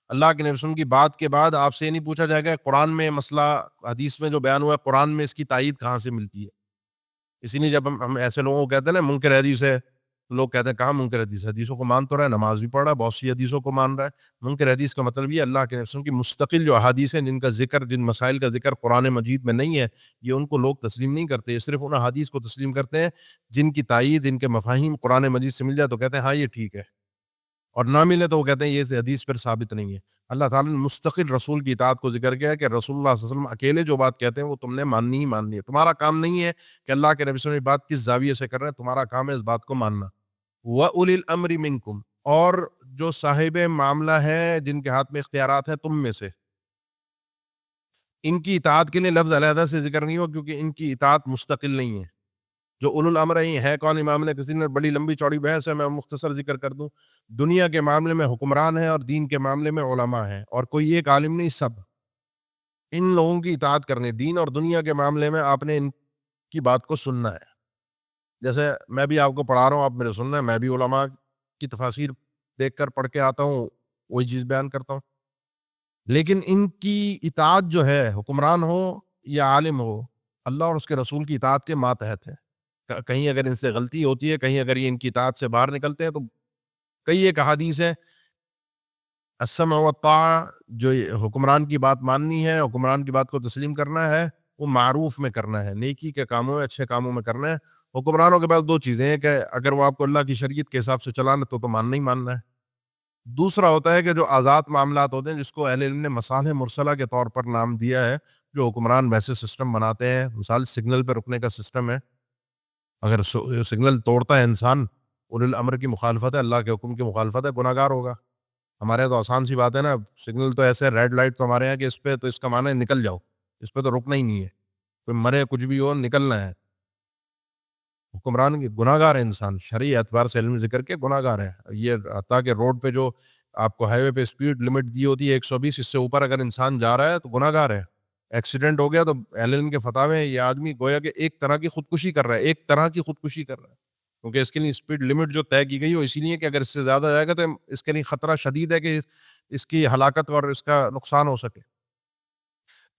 اللہ کے نبی صلی اللہ علیہ وسلم کی بات کے بعد آپ سے یہ نہیں پوچھا جائے گا قرآن میں مسئلہ، حدیث میں جو بیان ہوا ہے، قرآن میں اس کی تائید کہاں سے ملتی ہے۔ اسی لیے جب ہم ایسے لوگوں کو کہتے ہیں نا منکر حدیث ہے، لوگ کہتے ہیں کہاں منکر حدیث ہے، حدیثوں کو مان تو رہا ہے، نماز بھی پڑھ رہا ہے، بہت سی حدیثوں کو مان رہا ہے۔ منکر حدیث کا مطلب یہ اللہ کے نبی صلی اللہ علیہ وسلم کی مستقل جو احادیث ہیں، جن کا ذکر، جن مسائل کا ذکر قرآن مجید میں نہیں ہے، یہ ان کو لوگ تسلیم نہیں کرتے، یہ صرف ان احادیث کو تسلیم کرتے ہیں جن کی تائید، جن کے مفاہیم قرآن مجید سے مل جائے تو کہتے ہیں ہاں یہ ٹھیک ہے، اور نہ ملے تو وہ کہتے ہیں یہ حدیث پر ثابت نہیں ہے۔ اللہ تعالیٰ نے مستقل رسول کی اطاعت کو ذکر کیا ہے کہ رسول اللہ صلی اللہ علیہ وسلم اکیلے جو بات کہتے ہیں وہ تم نے ماننی ہی ماننی ہے۔ تمہارا کام نہیں ہے کہ اللہ کے نبی صلی اللہ علیہ وسلم بات کس زاویے سے کر رہے ہیں، تمہارا کام ہے اس بات کو ماننا۔ وَأُولِي الْأَمْرِ مِنْكُمْ، اور جو صاحب معاملہ ہے، جن کے ہاتھ میں اختیارات ہیں تم میں سے، ان کی اطاعت کے لیے لفظ علیحدہ سے ذکر نہیں ہو، کیونکہ ان کی اطاعت مستقل نہیں ہے۔ جو اولو الامر ہے کون، امام نے کسی نے بڑی لمبی چوڑی بحث ہے، میں مختصر ذکر کر دوں۔ دنیا کے معاملے میں حکمران ہیں اور دین کے معاملے میں علماء ہیں، اور کوئی ایک عالم نہیں، سب ان لوگوں کی اطاعت کرنے، دین اور دنیا کے معاملے میں آپ نے ان کی بات کو سننا ہے۔ جیسے میں بھی آپ کو پڑھا رہا ہوں، آپ میرے سننا ہے، میں بھی علماء کی تفاسیر دیکھ کر پڑھ کے آتا ہوں، وہی چیز بیان کرتا ہوں۔ لیکن ان کی اطاعت جو ہے، حکمران ہو یا عالم ہو، اللہ اور اس کے رسول کی اطاعت کے ماتحت ہے۔ کہیں اگر ان سے غلطی ہوتی ہے، کہیں اگر یہ ان کی اطاعت سے باہر نکلتے ہیں، تو کئی ایک احادیث ہے السمع والطاعہ، جو حکمران کی بات ماننی ہے، حکمران کی بات کو تسلیم کرنا ہے، وہ معروف میں کرنا ہے، نیکی کے کاموں میں، اچھے کاموں میں کرنا ہے۔ حکمرانوں کے پاس دو چیزیں ہیں کہ اگر وہ آپ کو اللہ کی شریعت کے حساب سے چلانا تو ماننا ہی ماننا ہے۔ دوسرا ہوتا ہے کہ جو آزاد معاملات ہوتے ہیں، جس کو اہل علم نے مصالح مرسلہ کے طور پر نام دیا ہے، جو حکمران ویسے سسٹم بناتے ہیں، مثال سگنل پہ رکنے کا سسٹم ہے، اگر سگنل توڑتا ہے انسان، اولی الامر کی مخالفت ہے، اللہ کے حکم کی مخالفت ہے، گناہ گار ہوگا۔ ہمارے یہاں تو آسان سی بات ہے نا، سگنل تو ایسے ریڈ لائٹ تو ہمارے یہاں کہ اس پہ تو اس کا معنی ہے نکل جاؤ، اس پہ تو رکنا ہی نہیں ہے، کوئی مرے کچھ بھی ہو نکلنا ہے۔ حکمران کی گناہ گار ہے انسان، شرعی اعتبار سے علم ذکر کے گناہ گار ہے۔ یہ حتیٰ کہ روڈ پہ جو آپ کو ہائی وے پہ اسپیڈ لمٹ دی ہوتی ہے 120، اس سے اوپر اگر انسان جا رہا ہے تو گناہ گار ہے۔ ایکسیڈنٹ ہو گیا تو اہل علم کے فتاوے ہیں، یہ آدمی گویا کہ ایک طرح کی خودکشی کر رہا ہے، ایک طرح کی خودکشی کر رہا ہے، کیونکہ اس کے لیے اسپیڈ لمٹ جو طے کی گئی وہ اسی لیے کہ اگر اس سے زیادہ جائے گا تو اس کے لیے خطرہ شدید ہے کہ اس کی ہلاکت اور اس کا نقصان ہو سکے۔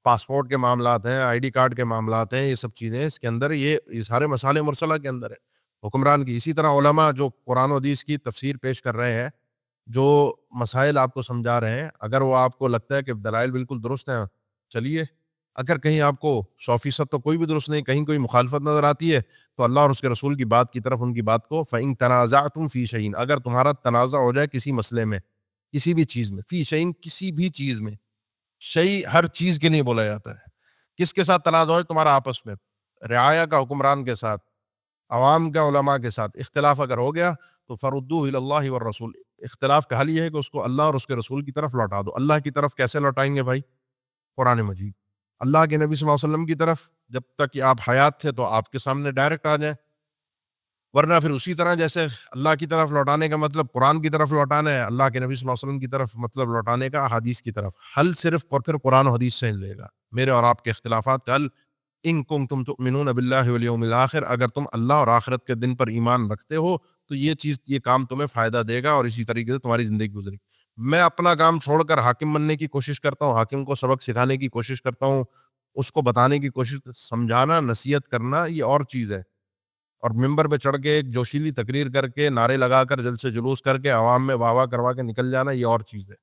پاسپورٹ کے معاملات ہیں، آئی ڈی کارڈ کے معاملات ہیں، یہ سب چیزیں اس کے اندر، یہ سارے مصالح مرسلہ کے اندر ہے حکمران کی۔ اسی طرح علماء جو قرآن و حدیث کی تفسیر پیش کر رہے ہیں، جو مسائل آپ کو سمجھا رہے ہیں، اگر وہ آپ کو لگتا ہے کہ دلائل بالکل درست ہیں، چلیے۔ اگر کہیں آپ کو 100% تو کوئی بھی درست نہیں، کہیں کوئی مخالفت نظر آتی ہے، تو اللہ اور اس کے رسول کی بات کی طرف ان کی بات کو فَإِن تَنَازَعْتُمْ فِي شَيْءٍ، اگر تمہارا تنازع ہو جائے کسی مسئلے میں، کسی بھی چیز میں، فی شیء کسی بھی چیز میں، شیء ہر چیز کے لیے بولا جاتا ہے، کس کے ساتھ تنازع ہو، تمہارا آپس میں، رعایا کا حکمران کے ساتھ، عوام کا علماء کے ساتھ اختلاف اگر ہو گیا تو فردوہ الی اللہ والرسول، اختلاف کا حل یہ ہے کہ اس کو اللہ اور اس کے رسول کی طرف لوٹا دو۔ اللہ کی طرف کیسے لوٹائیں گے بھائی؟ قرآن مجید۔ اللہ کے نبی صلی اللہ علیہ وسلم کی طرف جب تک کہ آپ حیات تھے تو آپ کے سامنے ڈائریکٹ آ جائیں، ورنہ پھر اسی طرح جیسے اللہ کی طرف لوٹانے کا مطلب قرآن کی طرف لوٹانا ہے، اللہ کے نبی صلی اللہ علیہ وسلم کی طرف مطلب لوٹانے کا حدیث کی طرف، حل صرف اور پھر قرآن و حدیث سے لے گا۔ میرے اور آپ کے اختلافات کا حل ان کنتم تؤمنون باللہ والیوم الآخر، اگر تم اللہ اور آخرت کے دن پر ایمان رکھتے ہو تو یہ کام تمہیں فائدہ دے گا، اور اسی طریقے سے تمہاری زندگی گزرے گی۔ میں اپنا کام چھوڑ کر حاکم بننے کی کوشش کرتا ہوں، حاکم کو سبق سکھانے کی کوشش کرتا ہوں، اس کو بتانے کی کوشش، سمجھانا، نصیحت کرنا یہ اور چیز ہے، اور ممبر پہ چڑھ کے ایک جوشیلی تقریر کر کے، نعرے لگا کر، جلسے جلوس کر کے، عوام میں واہ واہ کروا کے نکل جانا یہ اور چیز ہے۔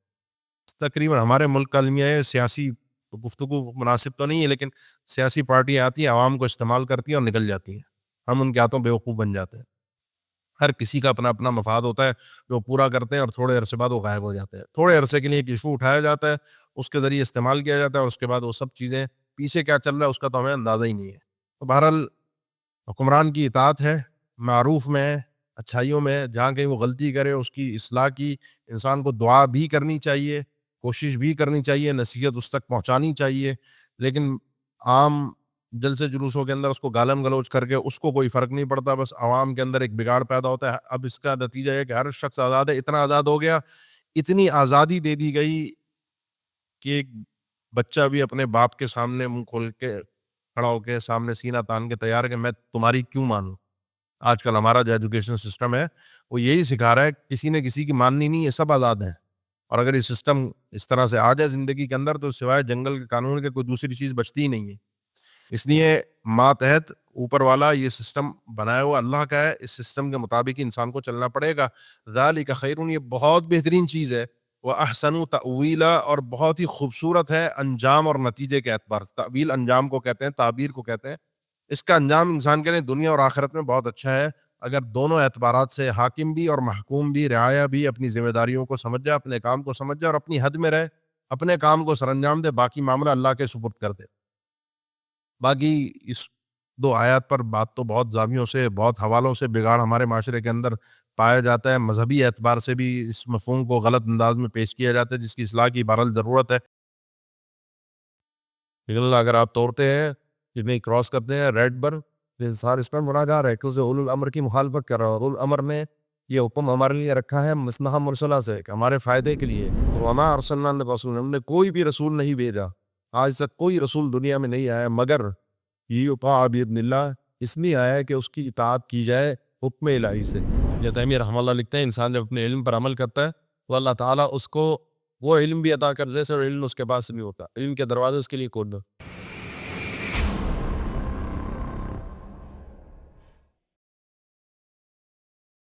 تقریباً ہمارے ملک کا المیہ ہے، سیاسی گفتگو مناسب تو نہیں ہے، لیکن سیاسی پارٹیاں آتی ہیں، عوام کو استعمال کرتی ہیں اور نکل جاتی ہیں، ہم ان کے ہاتھوں بیوقوف بن جاتے ہیں۔ ہر کسی کا اپنا اپنا مفاد ہوتا ہے جو پورا کرتے ہیں، اور تھوڑے عرصے بعد وہ غائب ہو جاتے ہیں۔ تھوڑے عرصے کے لیے ایک ایشو اٹھایا جاتا ہے، اس کے ذریعے استعمال کیا جاتا ہے، اور اس کے بعد وہ سب چیزیں پیچھے کیا چل رہا ہے اس کا تو ہمیں اندازہ ہی نہیں ہے۔ تو بہرحال حکمران کی اطاعت ہے، معروف میں ہے، اچھائیوں میں، جہاں کہیں وہ غلطی کرے اس کی اصلاح کی انسان کو دعا بھی کرنی چاہیے، کوشش بھی کرنی چاہیے، نصیحت اس تک پہنچانی چاہیے، لیکن عام جلسے جلوسوں کے اندر اس کو گالم گلوچ کر کے اس کو کوئی فرق نہیں پڑتا، بس عوام کے اندر ایک بگاڑ پیدا ہوتا ہے۔ اب اس کا نتیجہ ہے کہ ہر شخص آزاد ہے، اتنا آزاد ہو گیا، اتنی آزادی دے دی گئی کہ ایک بچہ بھی اپنے باپ کے سامنے منہ کھول کے کھڑا ہو کے سامنے سینہ تان کے تیار ہے کہ میں تمہاری کیوں مانوں۔ آج کل ہمارا جو ایجوکیشن سسٹم ہے وہ یہی سکھا رہا ہے، کسی نے کسی کی ماننی نہیں ہے، سب آزاد ہیں، اور اگر یہ سسٹم اس طرح سے آ جائے زندگی کے اندر تو سوائے جنگل کے قانون کے کوئی دوسری چیز بچتی ہی نہیں ہے۔ اس لیے ماتحت اوپر والا یہ سسٹم بنایا ہوا اللہ کا ہے، اس سسٹم کے مطابق انسان کو چلنا پڑے گا۔ ذالک خیر، یہ بہت بہترین چیز ہے، وَأَحْسَنُ تَأْوِيلًا، اور بہت ہی خوبصورت ہے انجام اور نتیجے کے اعتبار سے۔ تأویل انجام کو کہتے ہیں، تعبیر کو کہتے ہیں، اس کا انجام انسان کے لیے دنیا اور آخرت میں بہت اچھا ہے، اگر دونوں اعتبارات سے حاکم بھی اور محکوم بھی، رعایا بھی اپنی ذمہ داریوں کو سمجھ جائے، اپنے کام کو سمجھ جائے اور اپنی حد میں رہے، اپنے کام کو سر انجام دے، باقی معاملہ اللہ کے سپرد کر دے۔ باقی اس دو آیات پر بات تو بہت زاویوں سے، بہت حوالوں سے بگاڑ ہمارے معاشرے کے اندر پایا جاتا ہے، مذہبی اعتبار سے بھی اس مفہوم کو غلط انداز میں پیش کیا جاتا ہے، جس کی اصلاح کی بہرحال ضرورت ہے۔ لیکن اگر آپ توڑتے ہیں، جتنے کراس کرتے ہیں ریڈ پر، انسان اس پر گناہ گار ہے، کیونکہ اولو الامر کی مخالفت کر رہا ہے۔ اولو الامر نے یہ حکم ہمارے لیے رکھا ہے مصلحہ مرسلہ سے، کہ ہمارے فائدے کے لیے۔ وما ارسلنا من رسول، ہم نے کوئی بھی رسول نہیں بھیجا، آج تک کوئی رسول دنیا میں نہیں آیا مگر یطاع باذن اللہ، اس لیے آیا ہے کہ اس کی اطاعت کی جائے حکم الہی سے۔ ابن تیمیہ رحمہ اللہ لکھتے ہیں، انسان جب اپنے علم پر عمل کرتا ہے تو اللہ تعالیٰ اس کو وہ علم بھی عطا کر دے اور علم اس کے پاس نہیں ہوتا، علم کے دروازے اس کے لیے کھول دو.